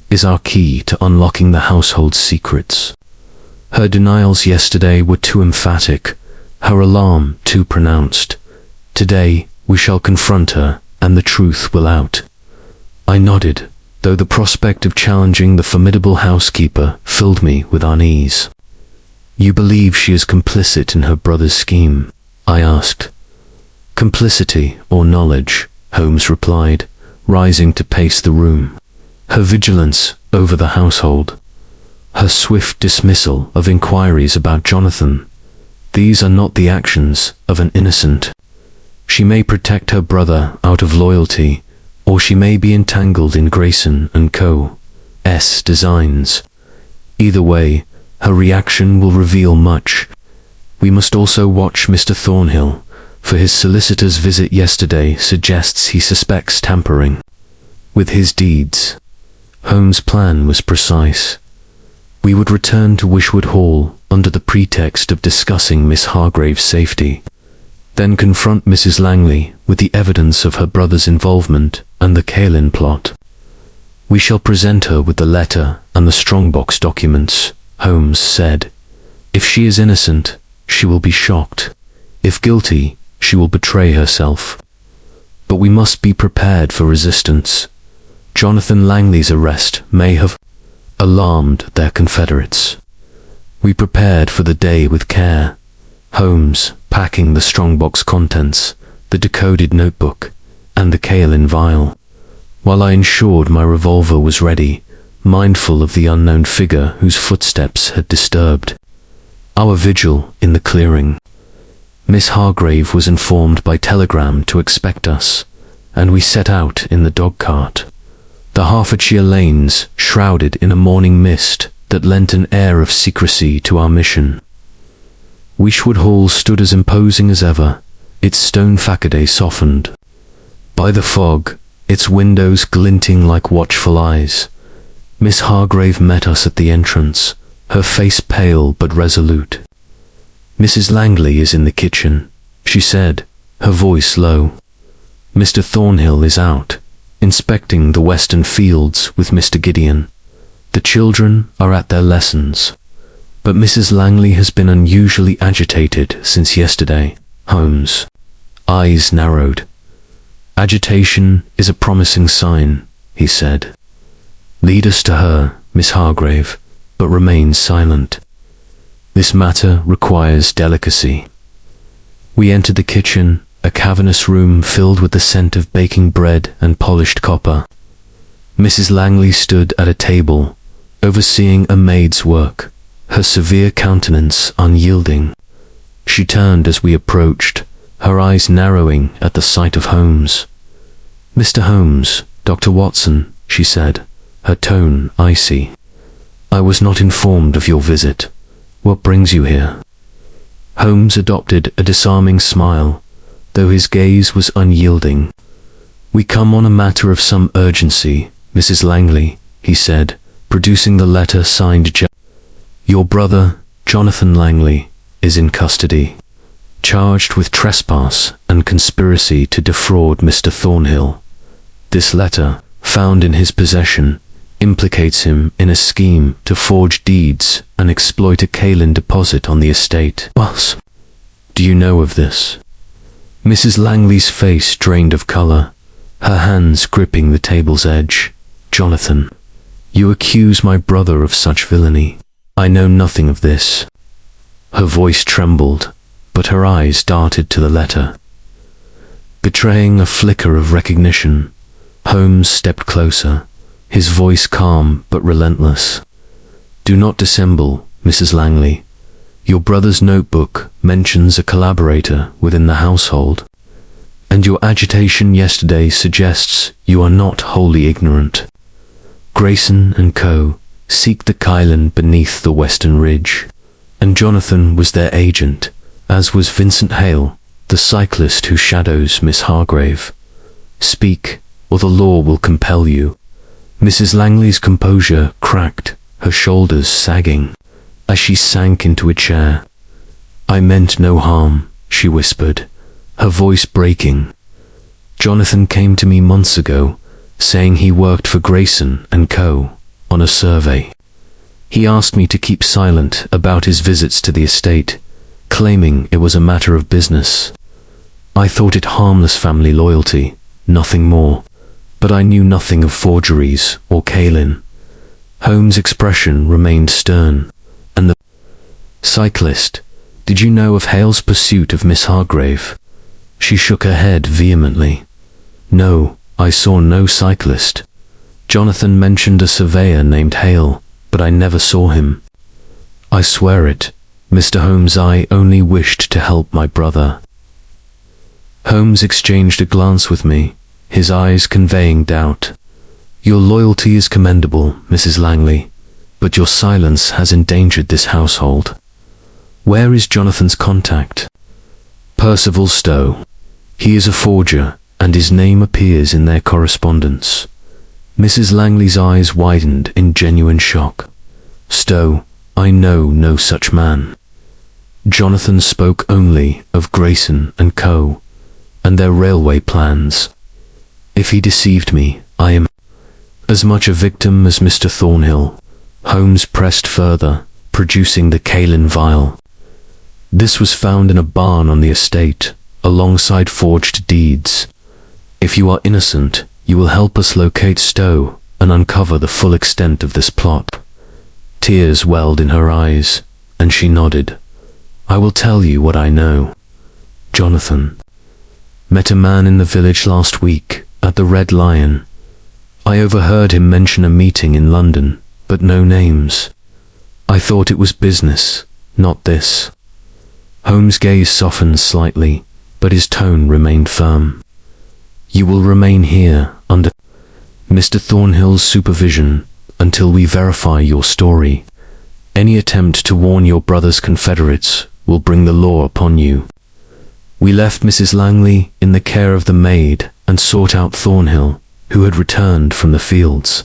A: is our key to unlocking the household's secrets. Her denials yesterday were too emphatic, her alarm too pronounced. Today we shall confront her, and the truth will out." I nodded, though the prospect of challenging the formidable housekeeper filled me with unease. "You believe she is complicit in her brother's scheme?" I asked. "Complicity or knowledge," Holmes replied, rising to pace the room. "Her vigilance over the household, her swift dismissal of inquiries about Jonathan, these are not the actions of an innocent. She may protect her brother out of loyalty, or she may be entangled in Grayson and Co.'s designs. Either way, her reaction will reveal much. We must also watch Mr. Thornhill, for his solicitor's visit yesterday suggests he suspects tampering with his deeds." Holmes' plan was precise. We would return to Wishwood Hall under the pretext of discussing Miss Hargrave's safety, then confront Mrs. Langley with the evidence of her brother's involvement and the Kylan plot. "We shall present her with the letter and the strongbox documents," Holmes said. "If she is innocent, she will be shocked. If guilty, she will betray herself. But we must be prepared for resistance. Jonathan Langley's arrest may have alarmed their confederates." We prepared for the day with care, Holmes packing the strongbox contents, the decoded notebook, and the Kylan vial, while I ensured my revolver was ready, mindful of the unknown figure whose footsteps had disturbed our vigil in the clearing. Miss Hargrave was informed by telegram to expect us, and we set out in the dog-cart. The Hertfordshire lanes shrouded in a morning mist that lent an air of secrecy to our mission. Wishwood Hall stood as imposing as ever, its stone facade softened by the fog, its windows glinting like watchful eyes. Miss Hargrave met us at the entrance, her face pale but resolute. "Mrs. Langley is in the kitchen," she said, her voice low. "Mr. Thornhill is out, inspecting the western fields with Mr. Gideon. The children are at their lessons. But Mrs. Langley has been unusually agitated since yesterday." Holmes' eyes narrowed. "Agitation is a promising sign," he said. "Lead us to her, Miss Hargrave, but remain silent. This matter requires delicacy." We entered the kitchen, a cavernous room filled with the scent of baking bread and polished copper. Mrs. Langley stood at a table, overseeing a maid's work, her severe countenance unyielding. She turned as we approached, her eyes narrowing at the sight of Holmes. "Mr. Holmes, Dr. Watson," she said, her tone icy. "I was not informed of your visit. What brings you here?" Holmes adopted a disarming smile, though his gaze was unyielding. "We come on a matter of some urgency, Mrs. Langley," he said, producing the letter signed J. "Your brother, Jonathan Langley, is in custody, charged with trespass and conspiracy to defraud Mr. Thornhill. This letter, found in his possession, implicates him in a scheme to forge deeds and exploit a kaolin deposit on the estate. What? Do you know of this?" Mrs. Langley's face drained of color, her hands gripping the table's edge. "Jonathan, you accuse my brother of such villainy. I know nothing of this." Her voice trembled, but her eyes darted to the letter. Betraying a flicker of recognition, Holmes stepped closer, his voice calm but relentless. "Do not dissemble, Mrs. Langley. Your brother's notebook mentions a collaborator within the household, and your agitation yesterday suggests you are not wholly ignorant. Grayson and Co. seek the kaolin beneath the western ridge, and Jonathan was their agent, as was Vincent Hale, the cyclist who shadows Miss Hargrave. Speak, or the law will compel you." Mrs. Langley's composure cracked, her shoulders sagging, as she sank into a chair. "I meant no harm," she whispered, her voice breaking. "Jonathan came to me months ago, saying he worked for Grayson and Co. on a survey. He asked me to keep silent about his visits to the estate, claiming it was a matter of business. I thought it harmless family loyalty, nothing more, but I knew nothing of forgeries or kaolin." Holmes' expression remained stern. "And the cyclist, did you know of Hale's pursuit of Miss Hargrave?" She shook her head vehemently. "No, I saw no cyclist. Jonathan mentioned a surveyor named Hale, but I never saw him." "I swear it, Mr. Holmes, I only wished to help my brother." Holmes exchanged a glance with me, his eyes conveying doubt. "Your loyalty is commendable, Mrs. Langley, but your silence has endangered this household. Where is Jonathan's contact?" "Percival Stowe. He is a forger, and his name appears in their correspondence." Mrs. Langley's eyes widened in genuine shock. "Stowe, I know no such man. Jonathan spoke only of Grayson and Co. and their railway plans. If he deceived me, I am as much a victim as Mr. Thornhill." Holmes pressed further, producing the kaolin vial. "This was found in a barn on the estate, alongside forged deeds. If you are innocent, you will help us locate Stowe and uncover the full extent of this plot." Tears welled in her eyes, and she nodded. "I will tell you what I know. Jonathan met a man in the village last week at the Red Lion. I overheard him mention a meeting in London, but no names. I thought it was business, not this." Holmes' gaze softened slightly, but his tone remained firm. "You will remain here under Mr. Thornhill's supervision until we verify your story. Any attempt to warn your brother's confederates will bring the law upon you." We left Mrs. Langley in the care of the maid and sought out Thornhill, who had returned from the fields.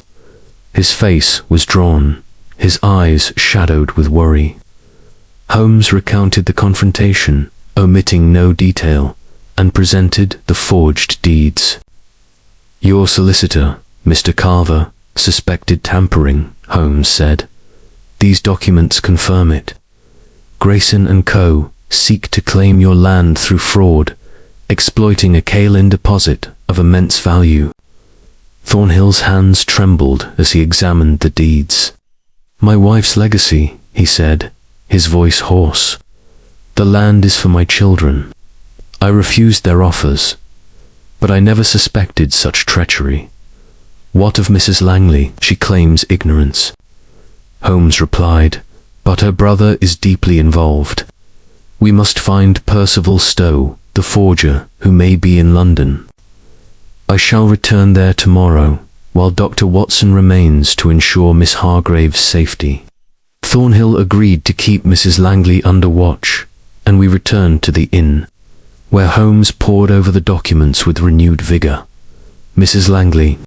A: His face was drawn, his eyes shadowed with worry. Holmes recounted the confrontation, omitting no detail, and presented the forged deeds. "Your solicitor, Mr. Carver, suspected tampering," Holmes said. "These documents confirm it. Grayson and Co. seek to claim your land through fraud, exploiting a kaolin deposit of immense value." Thornhill's hands trembled as he examined the deeds. "My wife's legacy," he said, his voice hoarse. "The land is for my children. I refused their offers, but I never suspected such treachery. What of Mrs. Langley? She claims ignorance." Holmes replied, "But her brother is deeply involved. We must find Percival Stowe, the forger, who may be in London. I shall return there tomorrow, while Dr. Watson remains to ensure Miss Hargrave's safety." Thornhill agreed to keep Mrs. Langley under watch, and we returned to the inn, where Holmes pored over the documents with renewed vigor. "Mrs. Langley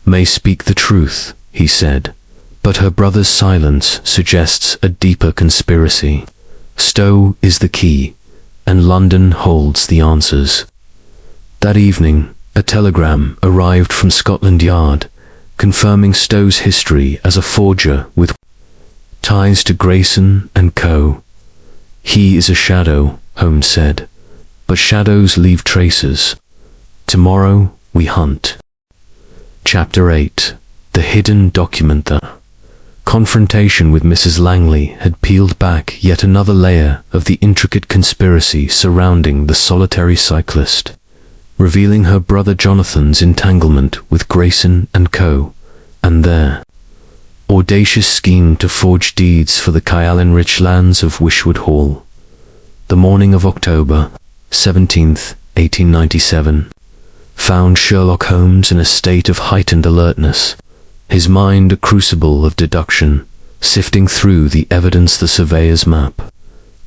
A: may speak the truth," he said, "but her brother's silence suggests a deeper conspiracy. Stowe is the key, and London holds the answers." That evening, a telegram arrived from Scotland Yard, confirming Stowe's history as a forger with ties to Grayson and Co. "He is a shadow," Holmes said, "but shadows leave traces. Tomorrow we hunt." Chapter 8. The Hidden Document. The confrontation with Mrs. Langley had peeled back yet another layer of the intricate conspiracy surrounding the solitary cyclist, revealing her brother Jonathan's entanglement with Grayson and Co., and their audacious scheme to forge deeds for the kaolin-rich lands of Wishwood Hall. The morning of October 17th, 1897, found Sherlock Holmes in a state of heightened alertness, his mind a crucible of deduction, sifting through the evidence: the surveyor's map,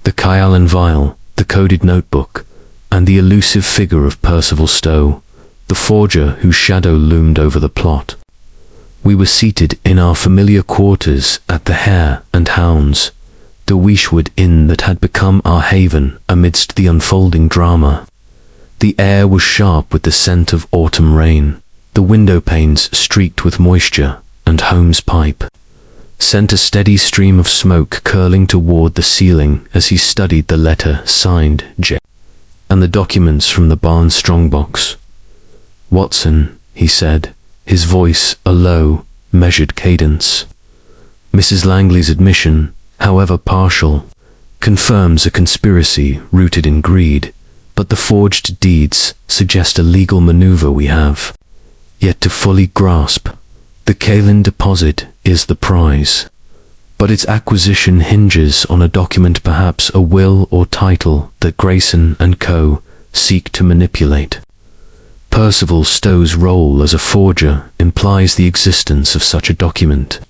A: the kaolin vial, the coded notebook, and the elusive figure of Percival Stowe, the forger whose shadow loomed over the plot. We were seated in our familiar quarters at the Hare and Hounds, the Wishwood Inn that had become our haven amidst the unfolding drama. The air was sharp with the scent of autumn rain, the window panes streaked with moisture, and Holmes' pipe sent a steady stream of smoke curling toward the ceiling as he studied the letter signed J and the documents from the barn strongbox. "Watson," he said, his voice a low, measured cadence. "Mrs. Langley's admission, however partial, confirms a conspiracy rooted in greed, but the forged deeds suggest a legal maneuver we have yet to fully grasp. The kaolin deposit is the prize, but its acquisition hinges on a document, perhaps a will or title, that Grayson and Co. seek to manipulate. Percival Stowe's role as a forger implies the existence of such a document,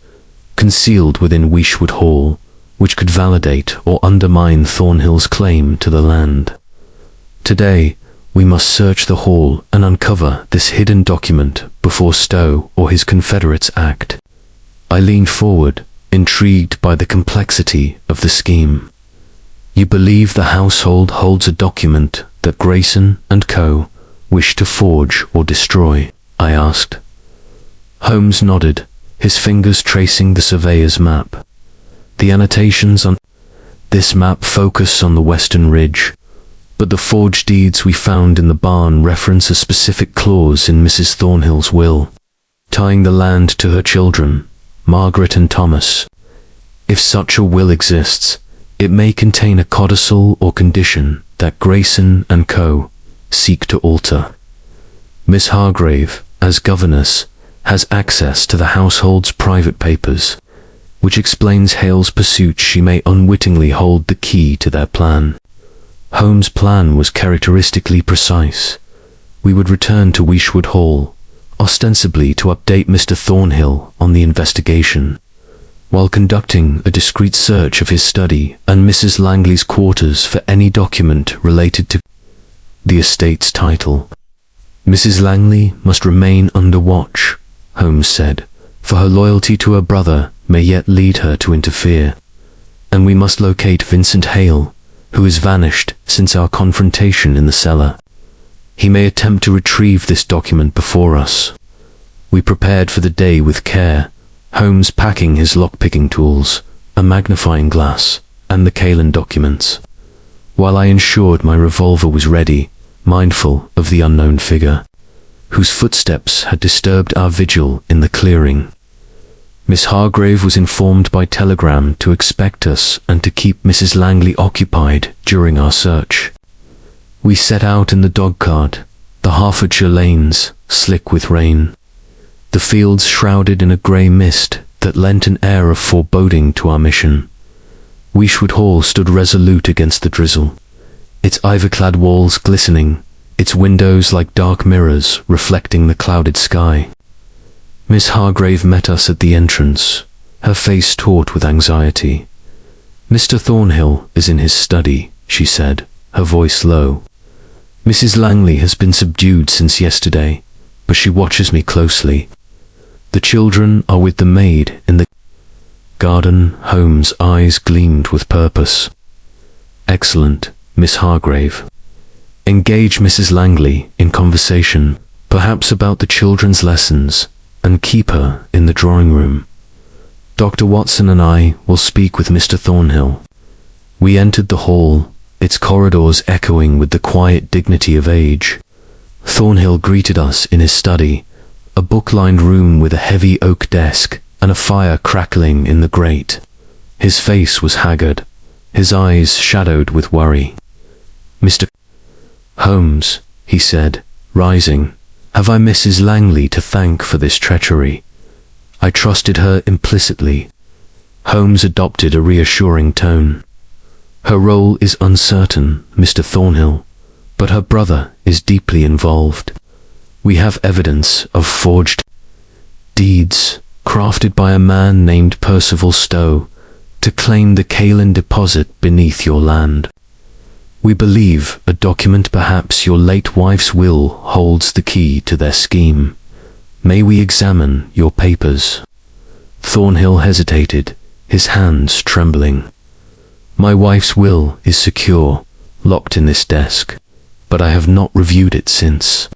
A: concealed within Wishwood Hall, which could validate or undermine Thornhill's claim to the land. Today, we must search the hall and uncover this hidden document before Stowe or his confederates act." I leaned forward, intrigued by the complexity of the scheme. "You believe the household holds a document that Grayson and Co. wish to forge or destroy?" I asked. Holmes nodded, his fingers tracing the surveyor's map. "The annotations on this map focus on the western ridge, but the forged deeds we found in the barn reference a specific clause in Mrs. Thornhill's will, tying the land to her children, Margaret and Thomas. If such a will exists, it may contain a codicil or condition that Grayson and Co. seek to alter. Miss Hargrave, as governess, has access to the household's private papers, which explains Hale's pursuit. She may unwittingly hold the key to their plan." Holmes' plan was characteristically precise. We would return to Wishwood Hall, ostensibly to update Mr. Thornhill on the investigation, while conducting a discreet search of his study and Mrs. Langley's quarters for any document related to the estate's title. Mrs. Langley must remain under watch, Holmes said, for her loyalty to her brother may yet lead her to interfere. And we must locate Vincent Hale, who has vanished since our confrontation in the cellar. He may attempt to retrieve this document before us. We prepared for the day with care, Holmes packing his lock-picking tools, a magnifying glass, and the Kalen documents, while I ensured my revolver was ready, mindful of the unknown figure, whose footsteps had disturbed our vigil in the clearing. Miss Hargrave was informed by telegram to expect us and to keep Mrs. Langley occupied during our search. We set out in the dogcart, the Hertfordshire lanes slick with rain, the fields shrouded in a grey mist that lent an air of foreboding to our mission. Weishwood Hall stood resolute against the drizzle, its ivy-clad walls glistening, its windows like dark mirrors reflecting the clouded sky. Miss Hargrave met us at the entrance, her face taut with anxiety. "Mr. Thornhill is in his study," she said, her voice low. "Mrs. Langley has been subdued since yesterday, but she watches me closely. The children are with the maid in the garden." Holmes' eyes gleamed with purpose. "Excellent, Miss Hargrave. Engage Mrs. Langley in conversation, perhaps about the children's lessons, and keep her in the drawing room. Dr. Watson and I will speak with Mr. Thornhill." We entered the hall, its corridors echoing with the quiet dignity of age. Thornhill greeted us in his study, a book-lined room with a heavy oak desk and a fire crackling in the grate. His face was haggard, his eyes shadowed with worry. "Mr. Holmes," he said, rising, "have I Mrs. Langley to thank for this treachery? I trusted her implicitly." Holmes adopted a reassuring tone. "Her role is uncertain, Mr. Thornhill, but her brother is deeply involved. We have evidence of forged deeds crafted by a man named Percival Stowe to claim the Kalen deposit beneath your land. We believe a document, perhaps your late wife's will, holds the key to their scheme. May we examine your papers?" Thornhill hesitated, his hands trembling. "My wife's will is secure, locked in this desk, but I have not reviewed it since.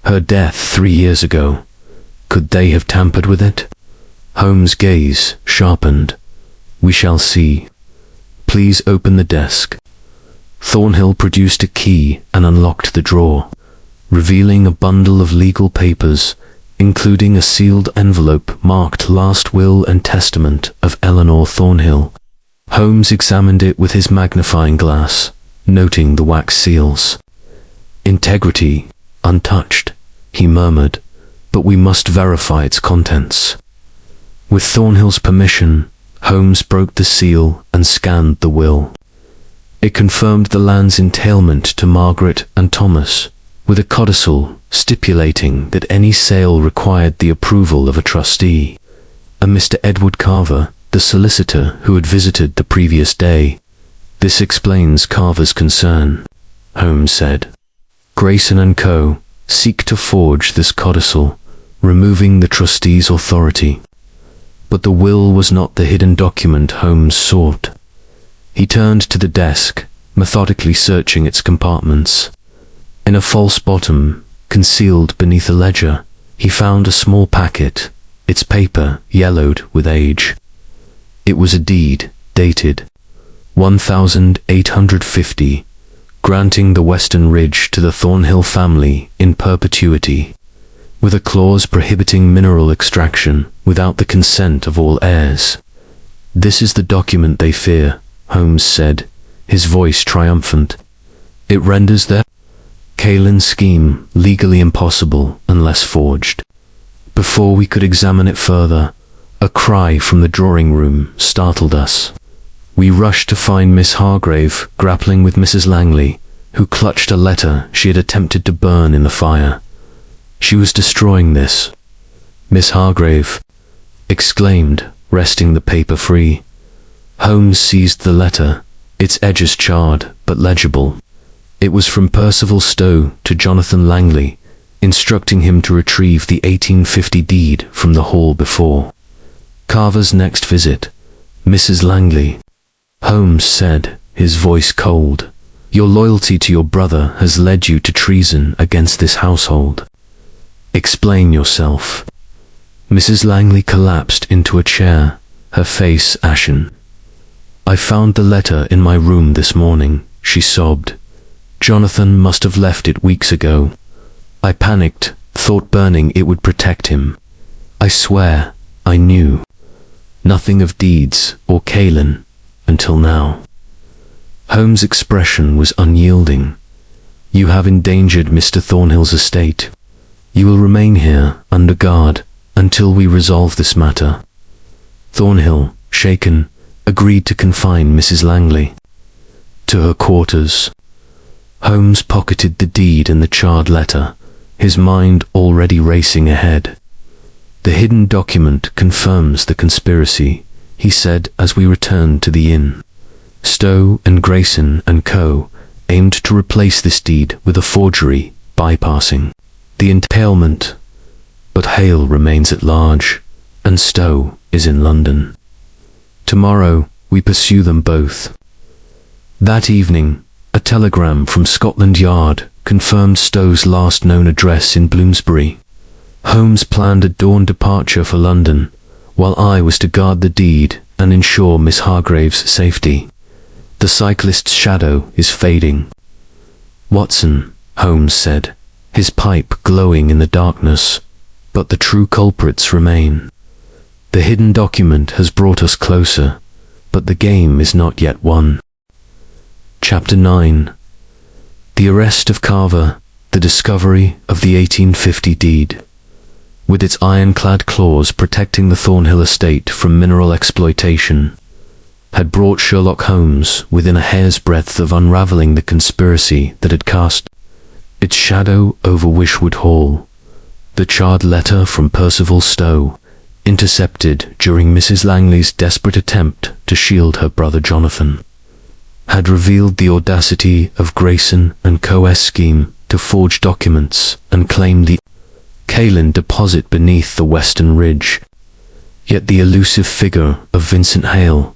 A: Her death 3 years ago. Could they have tampered with it?" Holmes' gaze sharpened. "We shall see. Please open the desk." Thornhill produced a key and unlocked the drawer, revealing a bundle of legal papers, including a sealed envelope marked "Last Will and Testament of Eleanor Thornhill." Holmes examined it with his magnifying glass, noting the wax seals. "Integrity, untouched," he murmured, "but we must verify its contents." With Thornhill's permission, Holmes broke the seal and scanned the will. It confirmed the land's entailment to Margaret and Thomas, with a codicil stipulating that any sale required the approval of a trustee, and Mr. Edward Carver, the solicitor who had visited the previous day. "This explains Carver's concern," Holmes said. "Grayson and Co. seek to forge this codicil, removing the trustee's authority." But the will was not the hidden document Holmes sought. He turned to the desk, methodically searching its compartments. In a false bottom, concealed beneath a ledger, he found a small packet, its paper yellowed with age. It was a deed, dated 1850, granting the Western Ridge to the Thornhill family in perpetuity, with a clause prohibiting mineral extraction without the consent of all heirs. "This is the document they fear," Holmes said, his voice triumphant. "It renders their Kalen scheme legally impossible unless forged." Before we could examine it further, a cry from the drawing room startled us. We rushed to find Miss Hargrave grappling with Mrs. Langley, who clutched a letter she had attempted to burn in the fire. She was destroying this. "Miss Hargrave!" exclaimed, wresting the paper free. Holmes seized the letter, its edges charred but legible. It was from Percival Stowe to Jonathan Langley, instructing him to retrieve the 1850 deed from the hall before Carver's next visit. Mrs. Langley, Holmes said, his voice cold. Your loyalty to your brother has led you to treason against this household. Explain yourself. Mrs. Langley collapsed into a chair, her face ashen. I found the letter in my room this morning, she sobbed. Jonathan must have left it weeks ago. I panicked, thought burning it would protect him. I swear, I knew nothing of deeds or Caelan until now. Holmes' expression was unyielding. You have endangered Mr. Thornhill's estate. You will remain here under guard until we resolve this matter. Thornhill, shaken, agreed to confine Mrs. Langley to her quarters. Holmes pocketed the deed and the charred letter, his mind already racing ahead. The hidden document confirms the conspiracy, he said as we returned to the inn. Stowe and Grayson and Co. aimed to replace this deed with a forgery, bypassing the entailment. But Hale remains at large, and Stowe is in London. Tomorrow we pursue them both. That evening, a telegram from Scotland Yard confirmed Stowe's last known address in Bloomsbury. Holmes planned a dawn departure for London, while I was to guard the deed and ensure Miss Hargrave's safety. The cyclist's shadow is fading. Watson, Holmes said, his pipe glowing in the darkness, but the true culprits remain. The hidden document has brought us closer, but the game is not yet won. Chapter 9. The arrest of Carver, the discovery of the 1850 deed. With its ironclad clause protecting the Thornhill estate from mineral exploitation, had brought Sherlock Holmes within a hair's breadth of unraveling the conspiracy that had cast its shadow over Wishwood Hall. The charred letter from Percival Stowe, intercepted during Mrs. Langley's desperate attempt to shield her brother Jonathan, had revealed the audacity of Grayson and Co.'s scheme to forge documents and claim the Caelan deposit beneath the western ridge. Yet the elusive figure of Vincent Hale,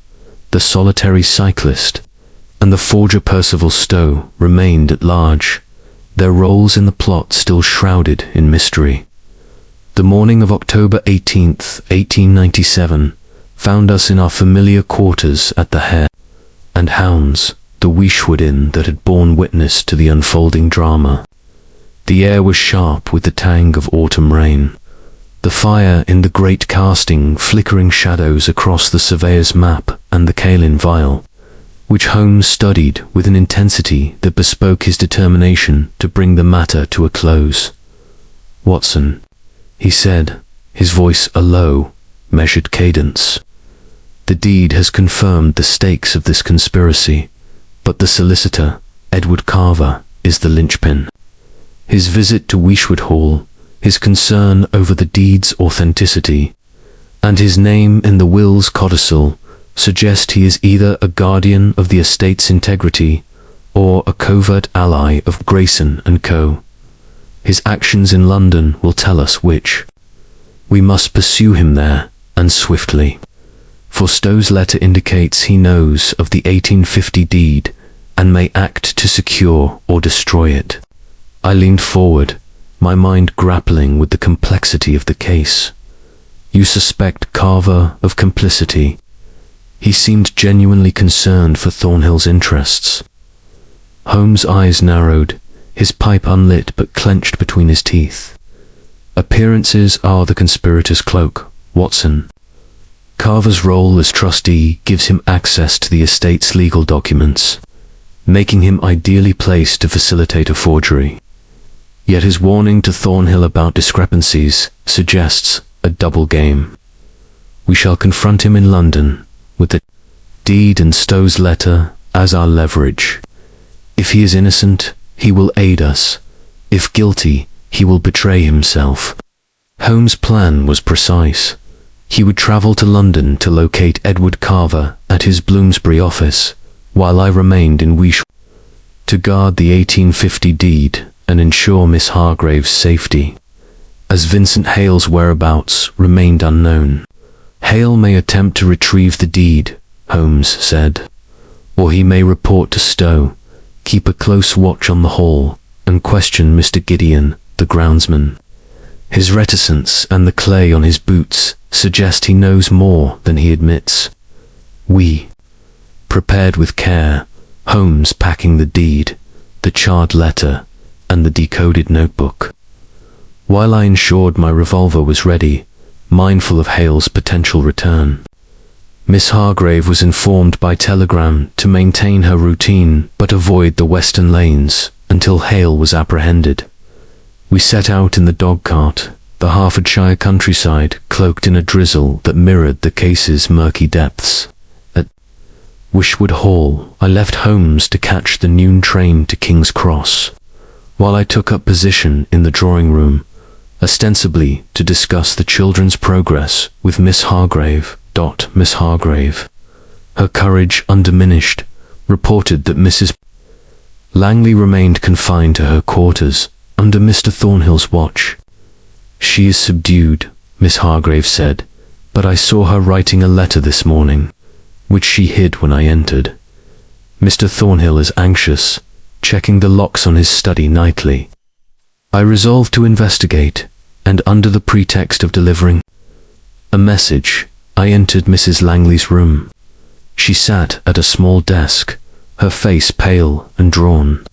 A: the solitary cyclist, and the forger Percival Stowe remained at large, their roles in the plot still shrouded in mystery. The morning of October 18th, 1897, found us in our familiar quarters at the Hare and Hounds, the Wishwood Inn that had borne witness to the unfolding drama. The air was sharp with the tang of autumn rain. The fire in the grate casting flickering shadows across the surveyor's map and the Caelan vial, which Holmes studied with an intensity that bespoke his determination to bring the matter to a close. Watson, he said, his voice a low, measured cadence. The deed has confirmed the stakes of this conspiracy, but the solicitor, Edward Carver, is the linchpin. His visit to Wishwood Hall, his concern over the deed's authenticity, and his name in the will's codicil suggest he is either a guardian of the estate's integrity or a covert ally of Grayson and Co. His actions in London will tell us which. We must pursue him there, and swiftly. For Stowe's letter indicates he knows of the 1850 deed and may act to secure or destroy it. I leaned forward, my mind grappling with the complexity of the case. You suspect Carver of complicity. He seemed genuinely concerned for Thornhill's interests. Holmes' eyes narrowed, his pipe unlit but clenched between his teeth. Appearances are the conspirator's cloak, Watson. Carver's role as trustee gives him access to the estate's legal documents, making him ideally placed to facilitate a forgery. Yet his warning to Thornhill about discrepancies suggests a double game. We shall confront him in London, with the deed and Stowe's letter as our leverage. If he is innocent, he will aid us. If guilty, he will betray himself. Holmes' plan was precise. He would travel to London to locate Edward Carver at his Bloomsbury office, while I remained in Wishwood. to guard the 1850 deed and ensure Miss Hargrave's safety, as Vincent Hale's whereabouts remained unknown. Hale may attempt to retrieve the deed, Holmes said, or he may report to Stowe, keep a close watch on the hall, and question Mr. Gideon, the groundsman. His reticence and the clay on his boots suggest he knows more than he admits. We prepared with care, Holmes packing the deed, the charred letter, and the decoded notebook. While I ensured my revolver was ready, mindful of Hale's potential return. Miss Hargrave was informed by telegram to maintain her routine but avoid the western lanes until Hale was apprehended. We set out in the dog-cart, the Hertfordshire countryside cloaked in a drizzle that mirrored the case's murky depths. At Wishwood Hall, I left Holmes to catch the noon train to King's Cross, while I took up position in the drawing room, ostensibly to discuss the children's progress with Miss Hargrave. Miss Hargrave, her courage undiminished, reported that Mrs. Langley remained confined to her quarters under Mr. Thornhill's watch. She is subdued, Miss Hargrave said, but I saw her writing a letter this morning, which she hid when I entered. Mr. Thornhill is anxious, checking the locks on his study nightly. I resolved to investigate, and under the pretext of delivering a message, I entered Mrs. Langley's room. She sat at a small desk, her face pale and drawn.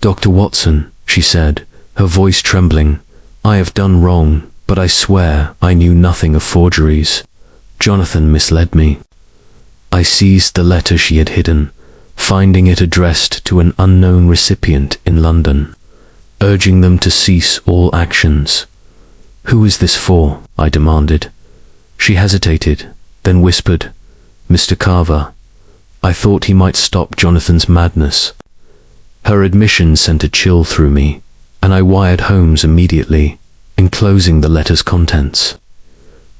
A: "Dr. Watson," she said, her voice trembling, "I have done wrong, but I swear I knew nothing of forgeries. Jonathan misled me." I seized the letter she had hidden, finding it addressed to an unknown recipient in London, urging them to cease all actions. "Who is this for?" I demanded. She hesitated, then whispered, "Mr. Carver." I thought he might stop Jonathan's madness. Her admission sent a chill through me, and I wired Holmes immediately, enclosing the letter's contents.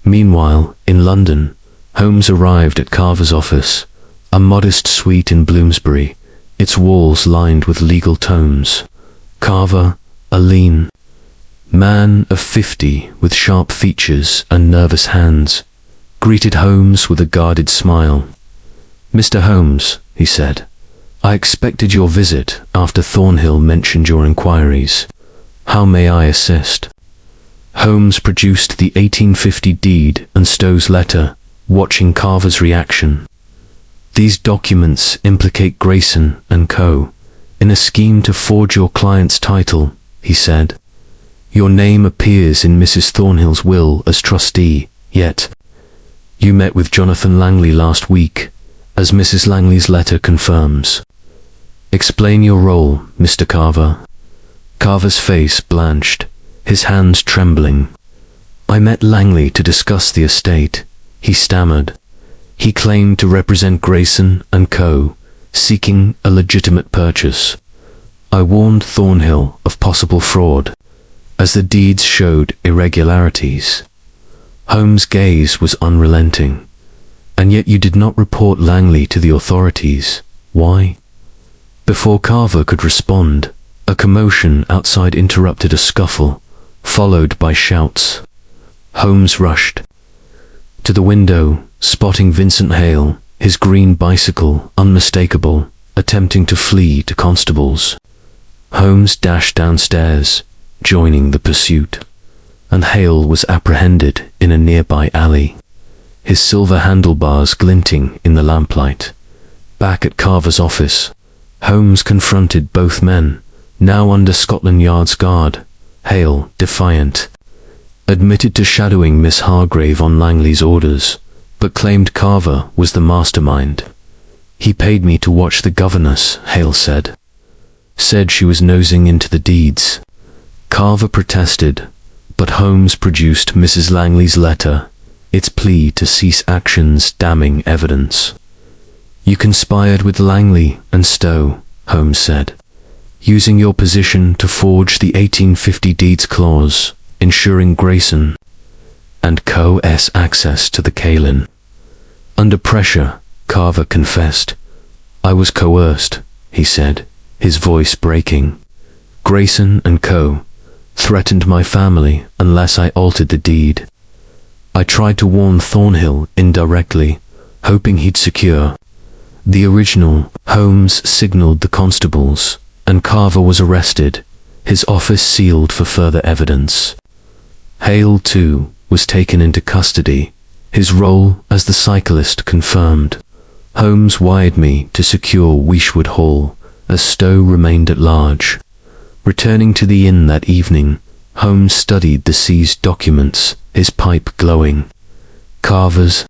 A: Meanwhile, in London, Holmes arrived at Carver's office, a modest suite in Bloomsbury, its walls lined with legal tomes. Carver, a lean man of 50 with sharp features and nervous hands, greeted Holmes with a guarded smile. "Mr. Holmes," he said, "I expected your visit after Thornhill mentioned your inquiries. How may I assist?" Holmes produced the 1850 deed and Stowe's letter, watching Carver's reaction. "These documents implicate Grayson and Co. in a scheme to forge your client's title," he said. "Your name appears in Mrs. Thornhill's will as trustee, yet you met with Jonathan Langley last week, as Mrs. Langley's letter confirms. Explain your role, Mr. Carver." Carver's face blanched, his hands trembling. "I met Langley to discuss the estate," he stammered. "He claimed to represent Grayson and Co., seeking a legitimate purchase. I warned Thornhill of possible fraud, as the deeds showed irregularities." Holmes' gaze was unrelenting. "And yet you did not report Langley to the authorities. Why?" Before Carver could respond, a commotion outside interrupted a scuffle, followed by shouts. Holmes rushed to the window, spotting Vincent Hale, his green bicycle unmistakable, attempting to flee to constables. Holmes dashed downstairs, joining the pursuit, and Hale was apprehended in a nearby alley, his silver handlebars glinting in the lamplight. Back at Carver's office, Holmes confronted both men, now under Scotland Yard's guard. Hale, defiant, admitted to shadowing Miss Hargrave on Langley's orders, but claimed Carver was the mastermind. "He paid me to watch the governess," Hale said. "Said she was nosing into the deeds." Carver protested, but Holmes produced Mrs. Langley's letter, its plea to cease actions damning evidence. "You conspired with Langley and Stowe," Holmes said, "using your position to forge the 1850 deeds clause, ensuring Grayson and Co.'s access to the Kalin." Under pressure, Carver confessed. "I was coerced," he said, his voice breaking. Grayson and Co. threatened my family unless I altered the deed. I tried to warn Thornhill indirectly, hoping he'd secure the original. Holmes signaled the constables, and Carver was arrested, his office sealed for further evidence. Hale, too, was taken into custody, his role as the cyclist confirmed. Holmes wired me to secure Wishwood Hall, as Stowe remained at large. Returning to the inn that evening, Holmes studied the seized documents, his pipe glowing. Carver's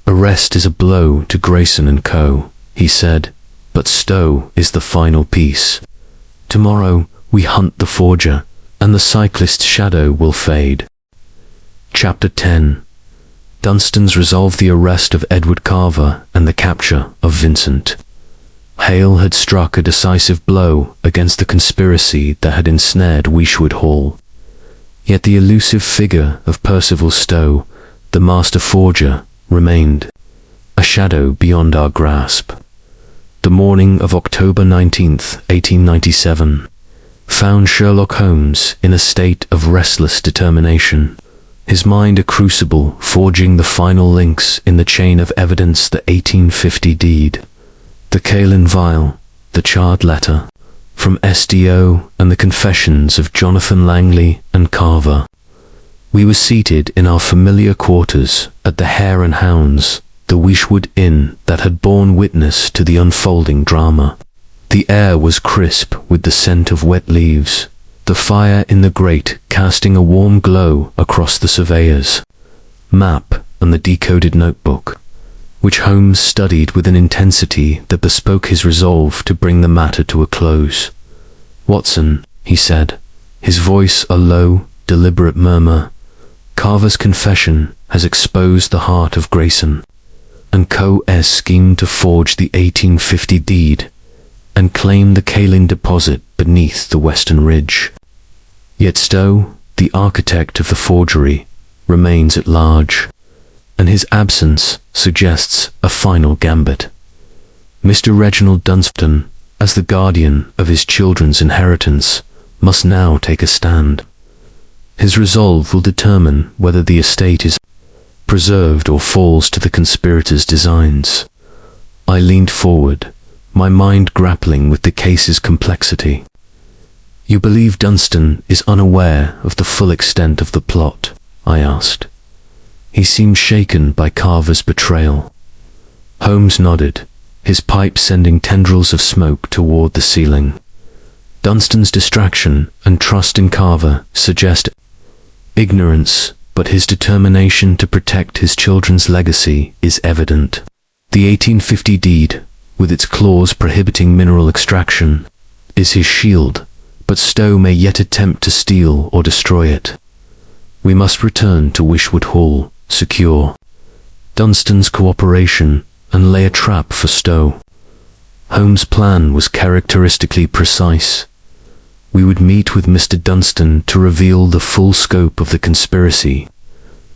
A: arrest is a blow to Grayson and Co., he said, but Stowe is the final piece. Tomorrow we hunt the forger, and the cyclist's shadow will fade. Chapter 10. Dunstan's resolved the arrest of Edward Carver and the capture of Vincent. Hale had struck a decisive blow against the conspiracy that had ensnared Wishwood Hall. Yet the elusive figure of Percival Stowe, the master forger, remained a shadow beyond our grasp. The morning of October 19th, 1897, found Sherlock Holmes in a state of restless determination, his mind a crucible forging the final links in the chain of evidence. The 1850 deed, the kaolin vial, the charred letter from SDO, and the confessions of Jonathan Langley and Carver. We were seated in our familiar quarters at the Hare and Hounds, the Wishwood Inn that had borne witness to the unfolding drama. The air was crisp with the scent of wet leaves, the fire in the grate casting a warm glow across the surveyor's map and the decoded notebook, which Holmes studied with an intensity that bespoke his resolve to bring the matter to a close. "Watson," he said, his voice a low, deliberate murmur, "Carver's confession has exposed the heart of Grayson and Co.'s scheme to forge the 1850 deed and claim the kaolin deposit beneath the western ridge. Yet Stowe, the architect of the forgery, remains at large, and his absence suggests a final gambit. Mr. Reginald Dunstan, as the guardian of his children's inheritance, must now take a stand. His resolve will determine whether the estate is preserved or falls to the conspirators' designs." I leaned forward, my mind grappling with the case's complexity. "You believe Dunstan is unaware of the full extent of the plot?" I asked. He seemed shaken by Carver's betrayal. Holmes nodded, his pipe sending tendrils of smoke toward the ceiling. "Dunstan's distraction and trust in Carver suggest ignorance, but his determination to protect his children's legacy is evident. The 1850 deed, with its clause prohibiting mineral extraction, is his shield, but Stowe may yet attempt to steal or destroy it. We must return to Wishwood Hall, secure Dunstan's cooperation, and lay a trap for Stowe." Holmes' plan was characteristically precise. We would meet with Mr. Dunstan to reveal the full scope of the conspiracy,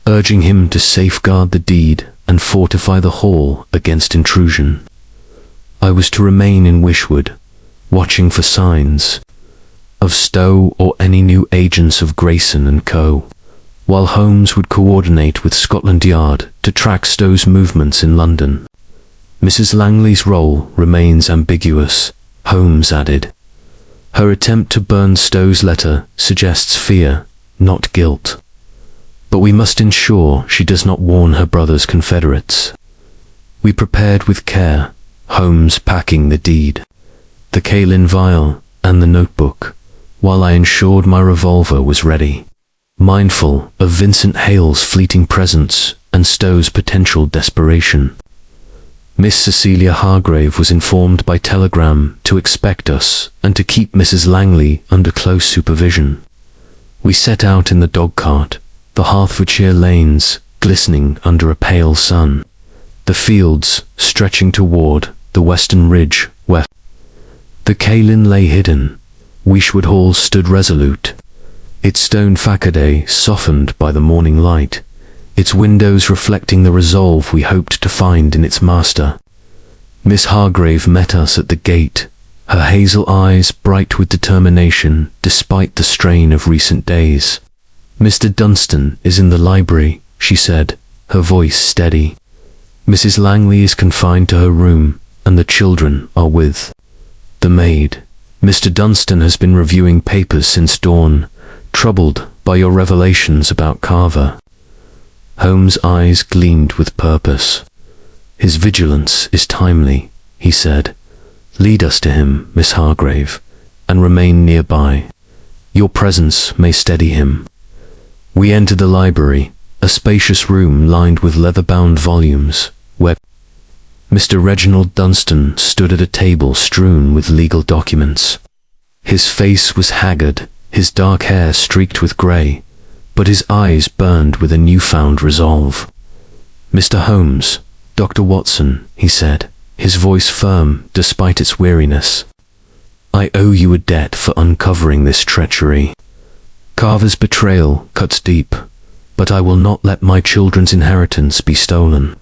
A: urging him to safeguard the deed and fortify the hall against intrusion. I was to remain in Wishwood, watching for signs of Stowe or any new agents of Grayson and Co., while Holmes would coordinate with Scotland Yard to track Stowe's movements in London. "Mrs. Langley's role remains ambiguous," Holmes added. "Her attempt to burn Stowe's letter suggests fear, not guilt. But we must ensure she does not warn her brother's confederates." We prepared with care, Holmes packing the deed, the kaolin vial, and the notebook, while I ensured my revolver was ready, mindful of Vincent Hale's fleeting presence and Stowe's potential desperation. Miss Cecilia Hargrave was informed by telegram to expect us and to keep Mrs. Langley under close supervision. We set out in the dogcart, the Hertfordshire lanes glistening under a pale sun, the fields stretching toward the western ridge where the kaolin lay hidden. Wishwood Hall stood resolute, its stone facade softened by the morning light, its windows reflecting the resolve we hoped to find in its master. Miss Hargrave met us at the gate, her hazel eyes bright with determination despite the strain of recent days. "Mr. Dunstan is in the library," she said, her voice steady. "Mrs. Langley is confined to her room, and the children are with the maid. Mr. Dunstan has been reviewing papers since dawn, troubled by your revelations about Carver." Holmes' eyes gleamed with purpose. "His vigilance is timely," he said. "Lead us to him, Miss Hargrave, and remain nearby. Your presence may steady him." We entered the library, a spacious room lined with leather-bound volumes, where Mr. Reginald Dunstan stood at a table strewn with legal documents. His face was haggard, his dark hair streaked with grey, but his eyes burned with a newfound resolve. "Mr. Holmes, Dr. Watson," he said, his voice firm despite its weariness. "I owe you a debt for uncovering this treachery. Carver's betrayal cuts deep, but I will not let my children's inheritance be stolen."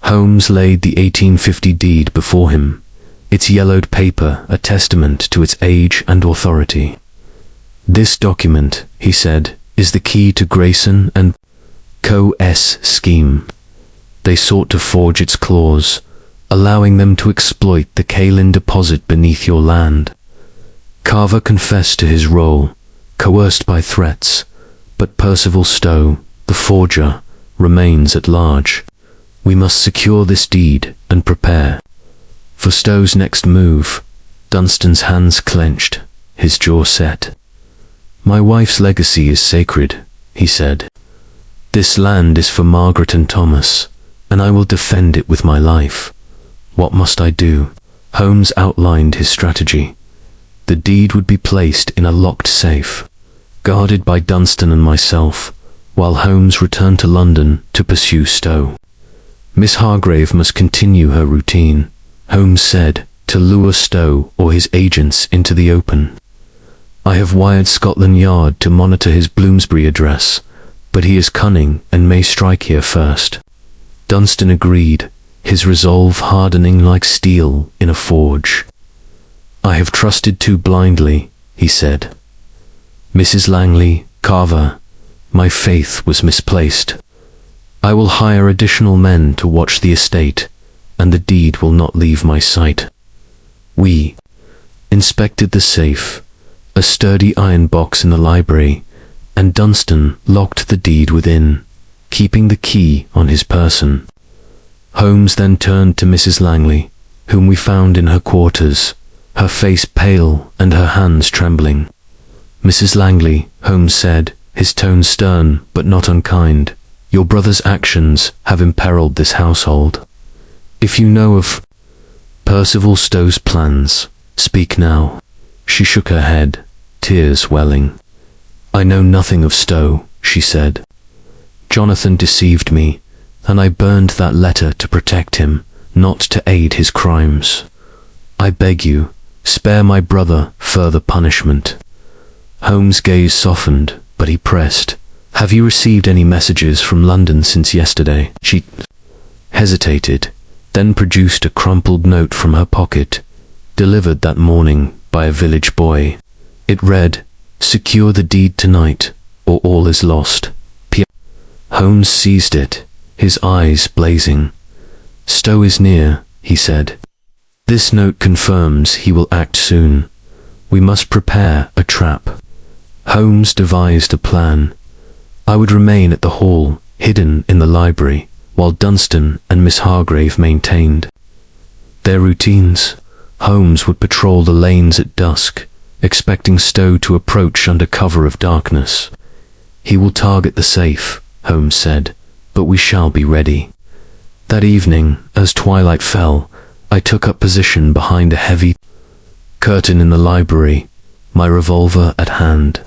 A: Holmes laid the 1850 deed before him, its yellowed paper a testament to its age and authority. "This document," he said, "is the key to Grayson and Co.'s scheme. They sought to forge its clause, allowing them to exploit the kaolin deposit beneath your land. Carver confessed to his role, coerced by threats, but Percival Stowe, the forger, remains at large. We must secure this deed and prepare for Stowe's next move." Dunstan's hands clenched, his jaw set. "My wife's legacy is sacred," he said. "This land is for Margaret and Thomas, and I will defend it with my life. What must I do?" Holmes outlined his strategy. The deed would be placed in a locked safe, guarded by Dunstan and myself, while Holmes returned to London to pursue Stowe. "Miss Hargrave must continue her routine," Holmes said, "to lure Stowe or his agents into the open. I have wired Scotland Yard to monitor his Bloomsbury address, but he is cunning and may strike here first." Dunstan agreed, his resolve hardening like steel in a forge. "I have trusted too blindly," he said. "Mrs. Langley, Carver, my faith was misplaced. I will hire additional men to watch the estate, and the deed will not leave my sight." We inspected the safe, a sturdy iron box in the library, and Dunstan locked the deed within, keeping the key on his person. Holmes then turned to Mrs. Langley, whom we found in her quarters, her face pale and her hands trembling. "Mrs. Langley," Holmes said, his tone stern but not unkind, "your brother's actions have imperiled this household. If you know of Percival Stowe's plans, speak now." She shook her head, tears welling. "I know nothing of Stowe," she said. "Jonathan deceived me, and I burned that letter to protect him, not to aid his crimes. I beg you, spare my brother further punishment." Holmes' gaze softened, but he pressed. "Have you received any messages from London since yesterday?" She hesitated, then produced a crumpled note from her pocket, delivered that morning by a village boy. It read, "Secure the deed tonight, or all is lost. P." Holmes seized it, his eyes blazing. "Stowe is near," he said. "This note confirms he will act soon. We must prepare a trap." Holmes devised a plan. I would remain at the hall, hidden in the library, while Dunstan and Miss Hargrave maintained their routines. Holmes would patrol the lanes at dusk, expecting Stowe to approach under cover of darkness. "He will target the safe," Holmes said, "but we shall be ready." That evening, as twilight fell, I took up position behind a heavy curtain in the library, my revolver at hand.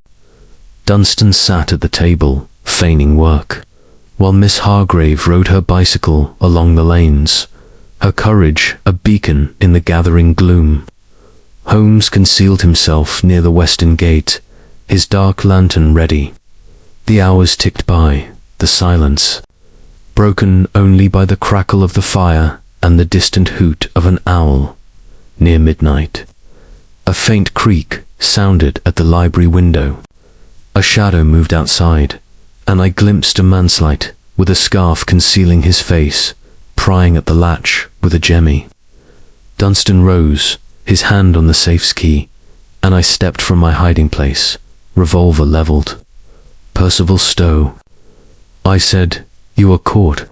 A: Dunstan sat at the table, feigning work, while Miss Hargrave rode her bicycle along the lanes, her courage a beacon in the gathering gloom. Holmes concealed himself near the western gate, his dark lantern ready. The hours ticked by, the silence broken only by the crackle of the fire and the distant hoot of an owl. Near midnight, A faint creak sounded at the library window. A shadow moved outside, and I glimpsed a man's light, with a scarf concealing his face, prying at the latch with a jemmy. Dunstan rose, his hand on the safe's key, and I stepped from my hiding place, revolver leveled. "Percival Stowe," I said, "you are caught."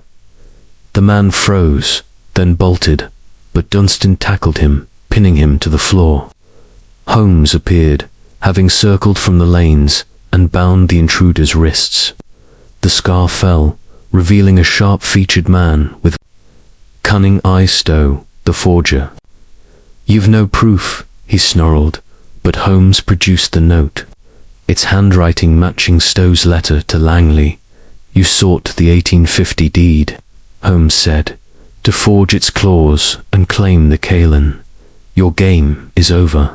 A: The man froze, then bolted, but Dunstan tackled him, pinning him to the floor. Holmes appeared, having circled from the lanes and bound the intruder's wrists. The scar fell, revealing a sharp-featured man with cunning eyes. "Stowe, the forger." "You've no proof," he snarled, but Holmes produced the note, its handwriting matching Stowe's letter to Langley. "You sought the 1850 deed," Holmes said, "to forge its clause and claim the Kalin. Your game is over."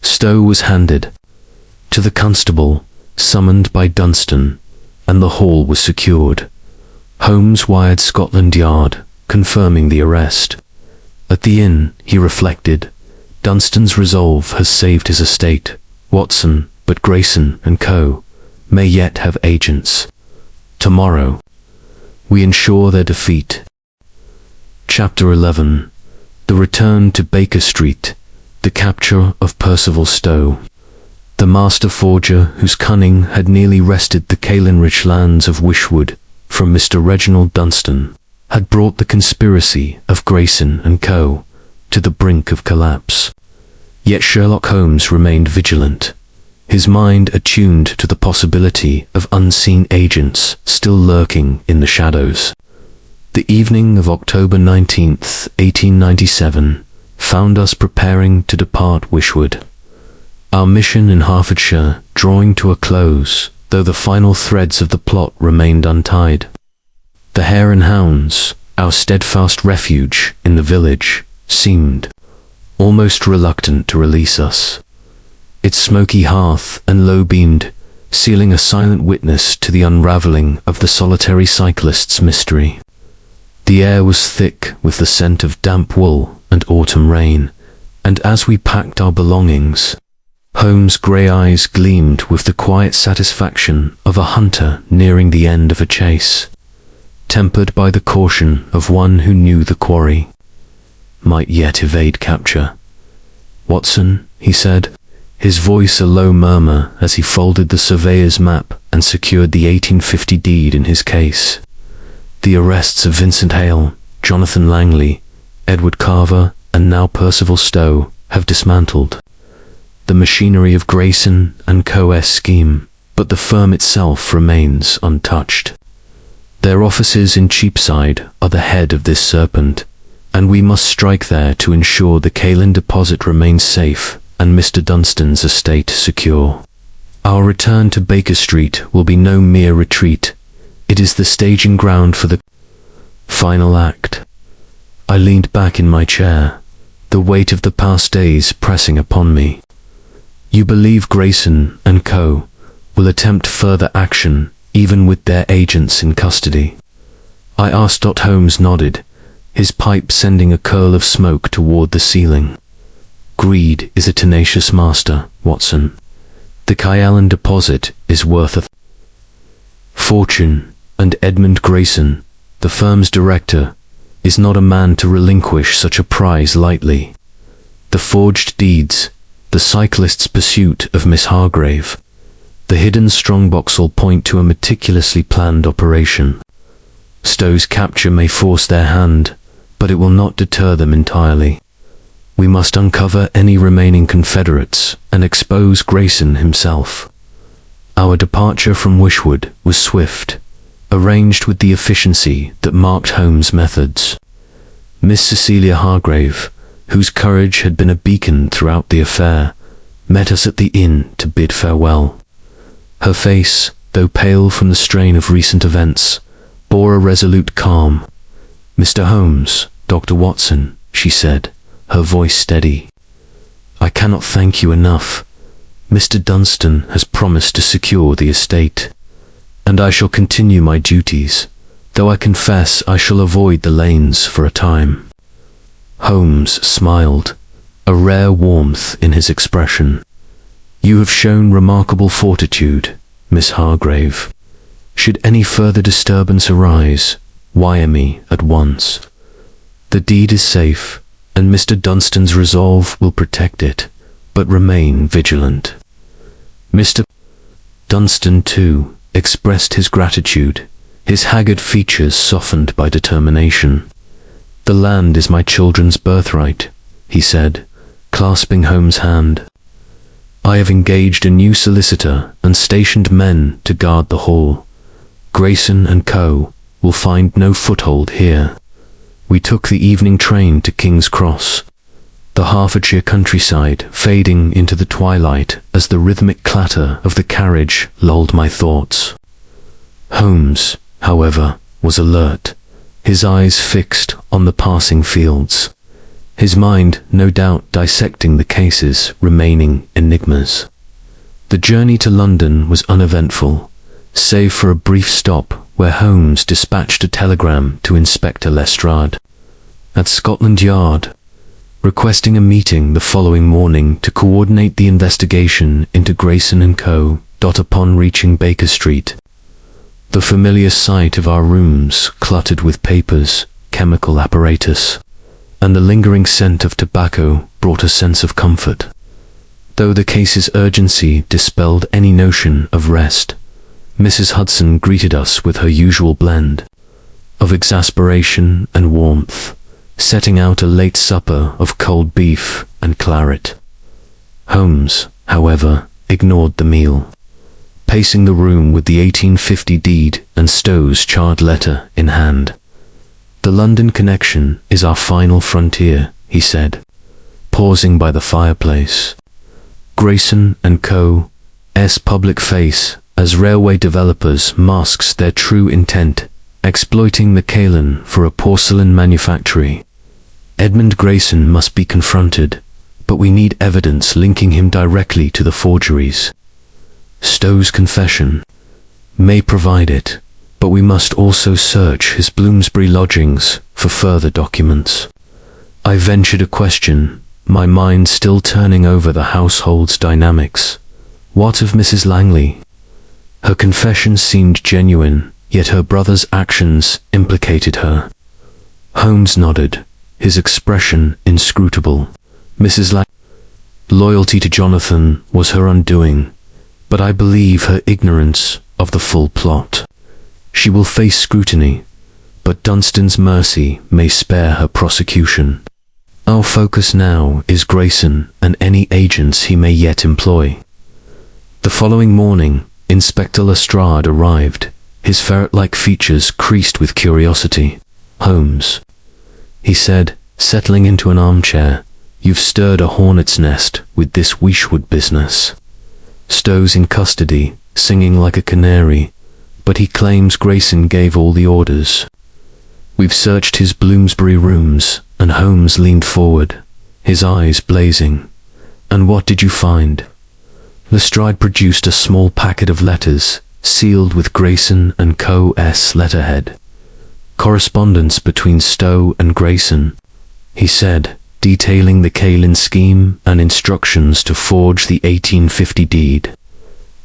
A: Stowe was handed to the constable, summoned by Dunstan, and the hall was secured. Holmes wired Scotland Yard, confirming the arrest. At the inn, he reflected, Dunstan's resolve has saved his estate. Watson, but Grayson and Co. may yet have agents. Tomorrow, we ensure their defeat. Chapter 11. The return to Baker Street. The capture of Percival Stowe. The master forger whose cunning had nearly wrested the Kalin-rich lands of Wishwood from Mr. Reginald Dunstan had brought the conspiracy of Grayson and Co. to the brink of collapse. Yet Sherlock Holmes remained vigilant, his mind attuned to the possibility of unseen agents still lurking in the shadows. The evening of October 19th, 1897, found us preparing to depart Wishwood. Our mission in Hertfordshire drawing to a close, though the final threads of the plot remained untied. The Hare and Hounds, our steadfast refuge in the village, seemed almost reluctant to release us. Its smoky hearth and low-beamed, sealing a silent witness to the unravelling of the solitary cyclist's mystery. The air was thick with the scent of damp wool and autumn rain, and as we packed our belongings, Holmes' grey eyes gleamed with the quiet satisfaction of a hunter nearing the end of a chase, tempered by the caution of one who knew the quarry might yet evade capture. "Watson," he said, his voice a low murmur as he folded the surveyor's map and secured the 1850 deed in his case. "The arrests of Vincent Hale, Jonathan Langley, Edward Carver, and now Percival Stowe have dismantled the machinery of Grayson and Co.'s scheme, but the firm itself remains untouched. Their offices in Cheapside are the head of this serpent, and we must strike there to ensure the Kalin deposit remains safe and Mr. Dunstan's estate secure. Our return to Baker Street will be no mere retreat. It is the staging ground for the final act." I leaned back in my chair, the weight of the past days pressing upon me. "You believe Grayson and Co. will attempt further action even with their agents in custody?" I asked. Holmes nodded, his pipe sending a curl of smoke toward the ceiling. "Greed is a tenacious master, Watson. The Kyallan deposit is worth a fortune, and Edmund Grayson, the firm's director, is not a man to relinquish such a prize lightly. The forged deeds, the cyclist's pursuit of Miss Hargrave, the hidden strongbox all point to a meticulously planned operation. Stowe's capture may force their hand, but it will not deter them entirely. We must uncover any remaining Confederates and expose Grayson himself." Our departure from Wishwood was swift, arranged with the efficiency that marked Holmes' methods. Miss Cecilia Hargrave, whose courage had been a beacon throughout the affair, met us at the inn to bid farewell. Her face, though pale from the strain of recent events, bore a resolute calm. "Mr. Holmes, Dr. Watson," she said, her voice steady, "I cannot thank you enough. Mr. Dunstan has promised to secure the estate, and I shall continue my duties, though I confess I shall avoid the lanes for a time." Holmes smiled, a rare warmth in his expression. "You have shown remarkable fortitude, Miss Hargrave. Should any further disturbance arise, wire me at once. The deed is safe, and Mr. Dunstan's resolve will protect it, but remain vigilant." Mr. Dunstan, too, expressed his gratitude, his haggard features softened by determination. "The land is my children's birthright," he said, clasping Holmes' hand. "I have engaged a new solicitor and stationed men to guard the hall. Grayson and Co. will find no foothold here." We took the evening train to King's Cross, the Hertfordshire countryside fading into the twilight as the rhythmic clatter of the carriage lulled my thoughts. Holmes, however, was alert, his eyes fixed on the passing fields, his mind no doubt dissecting the case's remaining enigmas. The journey to London was uneventful, save for a brief stop where Holmes dispatched a telegram to Inspector Lestrade at Scotland Yard, requesting a meeting the following morning to coordinate the investigation into Grayson and Co. Upon reaching Baker Street, the familiar sight of our rooms cluttered with papers, chemical apparatus, and the lingering scent of tobacco brought a sense of comfort. Though the case's urgency dispelled any notion of rest, Mrs. Hudson greeted us with her usual blend of exasperation and warmth, setting out a late supper of cold beef and claret. Holmes, however, ignored the meal, pacing the room with the 1850 deed and Stowe's charred letter in hand. "The London connection is our final frontier," he said, pausing by the fireplace. "Grayson and Co.'s public face as railway developers masks their true intent, exploiting the kaolin for a porcelain manufactory. Edmund Grayson must be confronted, but we need evidence linking him directly to the forgeries. Stowe's confession may provide it, but we must also search his Bloomsbury lodgings for further documents." I ventured a question, my mind still turning over the household's dynamics. "What of Mrs. Langley? Her confession seemed genuine, yet her brother's actions implicated her." Holmes nodded, his expression inscrutable. "Mrs. Langley's loyalty to Jonathan was her undoing, but I believe her ignorance of the full plot. She will face scrutiny, but Dunstan's mercy may spare her prosecution. Our focus now is Grayson and any agents he may yet employ." The following morning, Inspector Lestrade arrived, his ferret-like features creased with curiosity. "Holmes," he said, settling into an armchair, "you've stirred a hornet's nest with this Wishwood business. Stowe's in custody, singing like a canary, but he claims Grayson gave all the orders. We've searched his Bloomsbury rooms," and Holmes leaned forward, his eyes blazing. "And what did you find?" Lestrade produced a small packet of letters, sealed with Grayson and Co.'s letterhead. "Correspondence between Stowe and Grayson," he said, detailing the kaolin scheme and instructions to forge the 1850 deed.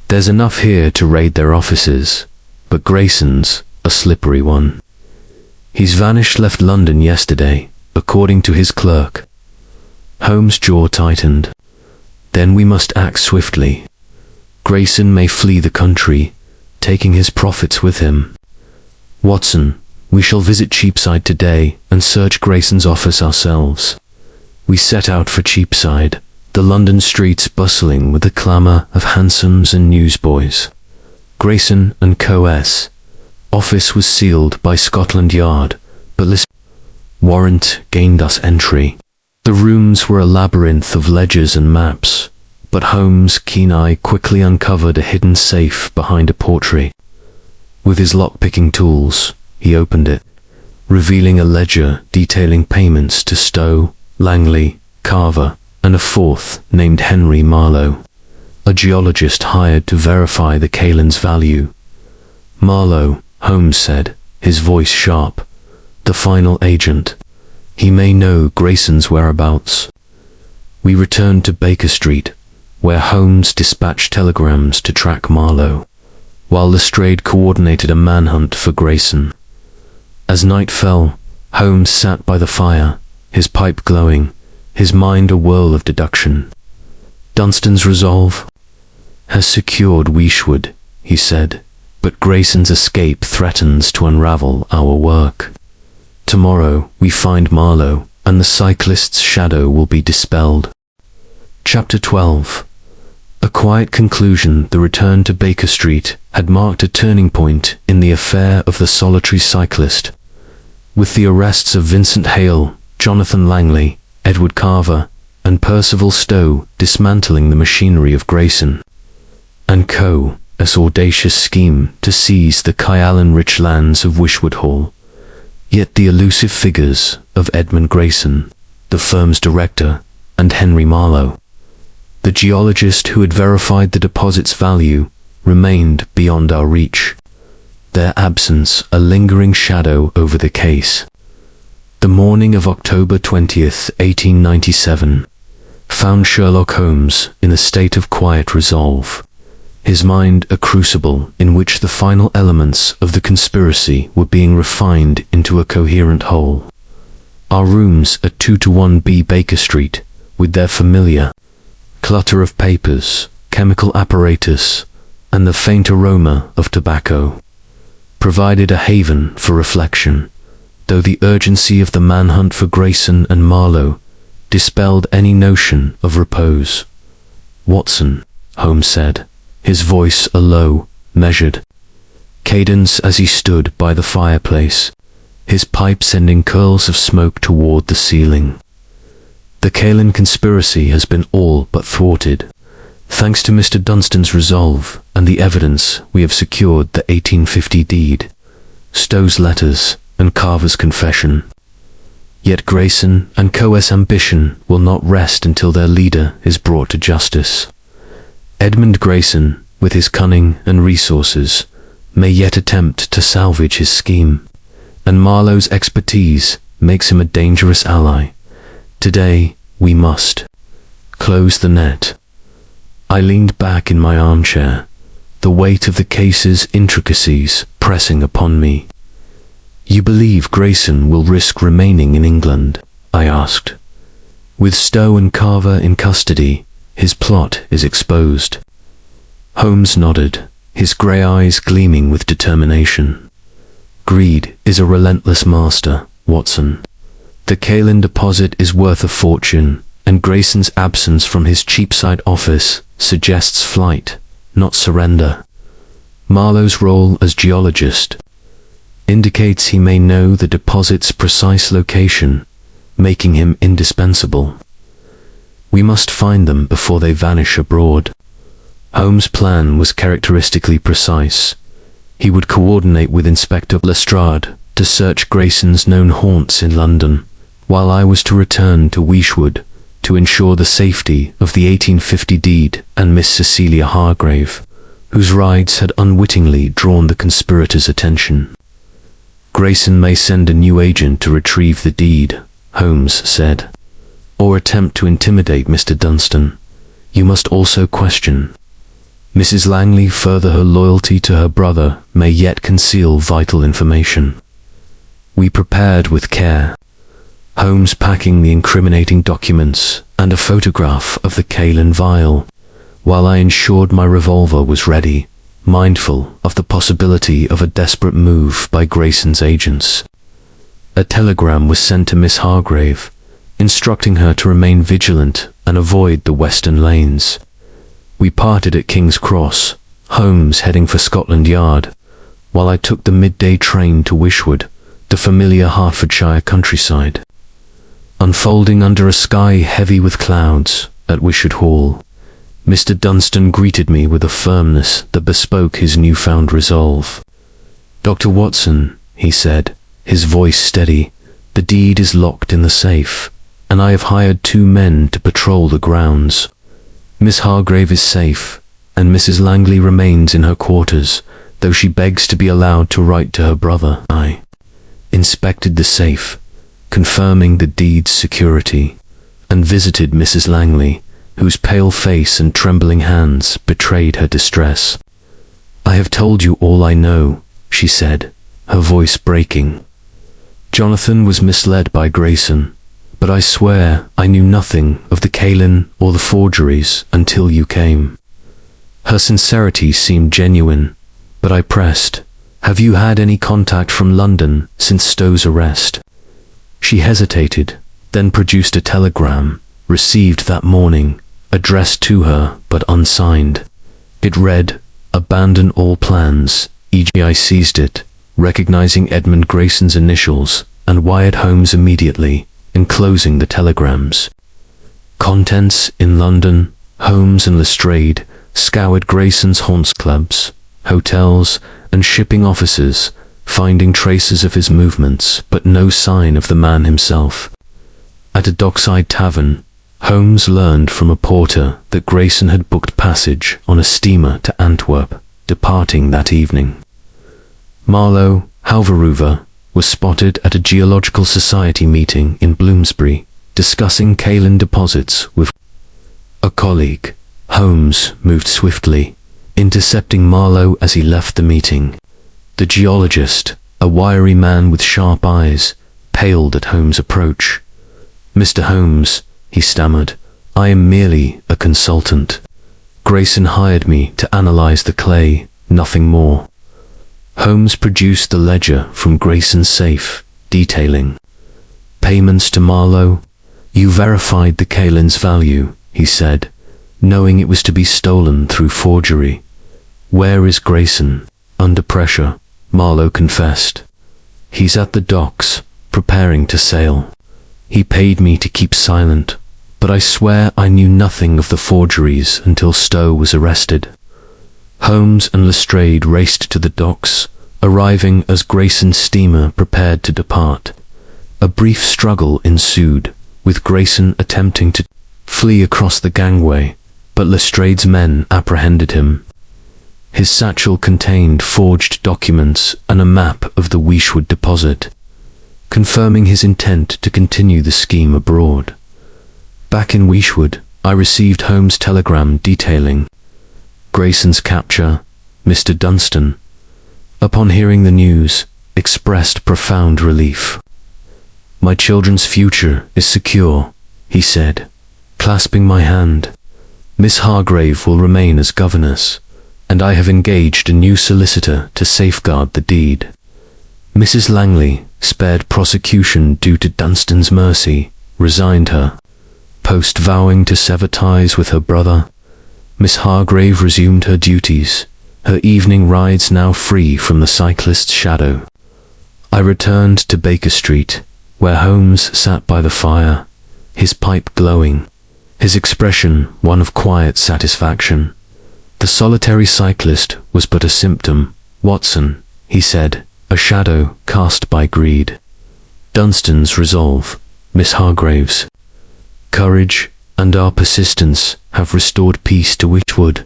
A: "There's enough here to raid their offices, but Grayson's a slippery one. He's vanished, left London yesterday, according to his clerk." Holmes' jaw tightened. "Then we must act swiftly. Grayson may flee the country, taking his profits with him. Watson, we shall visit Cheapside today and search Grayson's office ourselves." We set out for Cheapside, the London streets bustling with the clamour of hansoms and newsboys. Grayson and Co.'s office was sealed by Scotland Yard, but warrant gained us entry. The rooms were a labyrinth of ledgers and maps, but Holmes' keen eye quickly uncovered a hidden safe behind a portrait. With his lock-picking tools, he opened it, revealing a ledger detailing payments to Stowe, Langley, Carver, and a fourth named Henry Marlowe, a geologist hired to verify the kaolin's value. "Marlowe," Holmes said, his voice sharp, "the final agent. He may know Grayson's whereabouts." We returned to Baker Street, where Holmes dispatched telegrams to track Marlowe, while Lestrade coordinated a manhunt for Grayson. As night fell, Holmes sat by the fire, his pipe glowing, his mind a whirl of deduction. Dunstan's resolve has secured Weishwood, he said, but Grayson's escape threatens to unravel our work. Tomorrow we find Marlowe, and the cyclist's shadow will be dispelled. Chapter 12. A quiet conclusion. The return to Baker Street had marked a turning point in the affair of the solitary cyclist. With the arrests of Vincent Hale, Jonathan Langley, Edward Carver, and Percival Stowe dismantling the machinery of Grayson and Co., an audacious scheme to seize the Kyallan-rich lands of Weishwood Hall. Yet the elusive figures of Edmund Grayson, the firm's director, and Henry Marlowe, the geologist who had verified the deposit's value, remained beyond our reach, their absence a lingering shadow over the case. The morning of October 20th, 1897, found Sherlock Holmes in a state of quiet resolve, his mind a crucible in which the final elements of the conspiracy were being refined into a coherent whole. Our rooms at 2-1B Baker Street, with their familiar clutter of papers, chemical apparatus, and the faint aroma of tobacco, provided a haven for reflection, though the urgency of the manhunt for Grayson and Marlowe dispelled any notion of repose. "Watson," Holmes said, his voice a low, measured cadence as he stood by the fireplace, his pipe sending curls of smoke toward the ceiling. "The Kyallan conspiracy has been all but thwarted. Thanks to Mr. Dunstan's resolve and the evidence, we have secured the 1850 deed, Stowe's letters, and Carver's confession. Yet Grayson and Co.'s ambition will not rest until their leader is brought to justice. Edmund Grayson, with his cunning and resources, may yet attempt to salvage his scheme, and Marlowe's expertise makes him a dangerous ally. Today, we must close the net." I leaned back in my armchair, the weight of the case's intricacies pressing upon me. "You believe Grayson will risk remaining in England?" I asked. "With Stowe and Carver in custody, his plot is exposed." Holmes nodded, his grey eyes gleaming with determination. "Greed is a relentless master, Watson. The Kyallan deposit is worth a fortune, and Grayson's absence from his Cheapside office suggests flight, not surrender. Marlowe's role as geologist indicates he may know the deposit's precise location, making him indispensable. We must find them before they vanish abroad." Holmes' plan was characteristically precise. He would coordinate with Inspector Lestrade to search Grayson's known haunts in London, while I was to return to Weishwood to ensure the safety of the 1850 deed and Miss Cecilia Hargrave, whose rides had unwittingly drawn the conspirators' attention. "Grayson may send a new agent to retrieve the deed," Holmes said, "or attempt to intimidate Mr. Dunstan. You must also question Mrs. Langley. Further, her loyalty to her brother may yet conceal vital information." We prepared with care, Holmes packing the incriminating documents and a photograph of the Kyallan vial, while I ensured my revolver was ready, mindful of the possibility of a desperate move by Grayson's agents. A telegram was sent to Miss Hargrave, instructing her to remain vigilant and avoid the western lanes. We parted at King's Cross, Holmes heading for Scotland Yard, while I took the midday train to Weishwood, the familiar Hertfordshire countryside. Unfolding under a sky heavy with clouds at Weishwood Hall, Mr. Dunstan greeted me with a firmness that bespoke his newfound resolve. "Dr. Watson," he said, his voice steady, "the deed is locked in the safe, and I have hired 2 men to patrol the grounds. Miss Hargrave is safe, and Mrs. Langley remains in her quarters, though she begs to be allowed to write to her brother." I inspected the safe, confirming the deed's security. and visited Mrs. Langley, whose pale face and trembling hands betrayed her distress. "I have told you all I know," she said, her voice breaking. "Jonathan was misled by Grayson, but I swear I knew nothing of the Kalin or the forgeries until you came." Her sincerity seemed genuine, but I pressed, "Have you had any contact from London since Stowe's arrest?" She hesitated, then produced a telegram, received that morning, addressed to her but unsigned. It read, "Abandon all plans, e.g. I seized it, recognizing Edmund Grayson's initials, and wired Holmes immediately, enclosing the telegrams." Contents: in London, Holmes and Lestrade scoured Grayson's haunts clubs, hotels, and shipping offices, finding traces of his movements, but no sign of the man himself. At a dockside tavern, Holmes learned from a porter that Grayson had booked passage on a steamer to Antwerp, departing that evening. Marlowe, Halveruva, was spotted at a Geological Society meeting in Bloomsbury, discussing kaolin deposits with a colleague. Holmes moved swiftly, intercepting Marlowe as he left the meeting. The geologist, a wiry man with sharp eyes, paled at Holmes' approach. "Mr. Holmes," he stammered, "I am merely a consultant. Grayson hired me to analyze the clay, nothing more." Holmes produced the ledger from Grayson's safe, detailing payments to Marlowe. "You verified the kaolin's value," he said, knowing it was to be stolen through forgery. "Where is Grayson?" "Under pressure," Marlowe confessed. "He's at the docks, preparing to sail. He paid me to keep silent, but I swear I knew nothing of the forgeries until Stowe was arrested." Holmes and Lestrade raced to the docks, arriving as Grayson's steamer prepared to depart. A brief struggle ensued, with Grayson attempting to flee across the gangway, but Lestrade's men apprehended him. His satchel contained forged documents and a map of the Weishwood deposit, confirming his intent to continue the scheme abroad. Back in Weishwood, I received Holmes' telegram detailing Grayson's capture. Mr. Dunstan, upon hearing the news, expressed profound relief. "My children's future is secure," he said, clasping my hand. "Miss Hargrave will remain as governess, and I have engaged a new solicitor to safeguard the deed. Mrs. Langley, spared prosecution due to Dunstan's mercy, resigned her post, vowing to sever ties with her brother. Miss Hargrave resumed her duties, her evening rides now free from the cyclist's shadow. I returned to Baker Street, where Holmes sat by the fire, his pipe glowing, his expression one of quiet satisfaction. The solitary cyclist was but a symptom, Watson, he said, a shadow cast by greed. Dunstan's resolve, Miss Hargrave's courage, and our persistence have restored peace to Weishwood.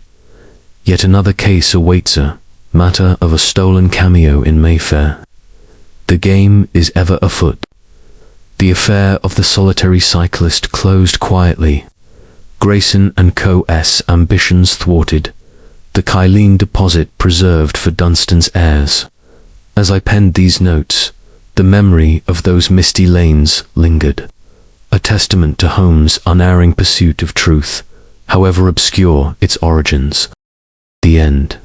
A: Yet another case awaits her, matter of a stolen cameo in Mayfair. The game is ever afoot. The affair of the solitary cyclist closed quietly. Grayson and Co.'s ambitions thwarted. The kaolin deposit preserved for Dunstan's heirs. As I penned these notes, the memory of those misty lanes lingered, a testament to Holmes' unerring pursuit of truth, however obscure its origins. The end.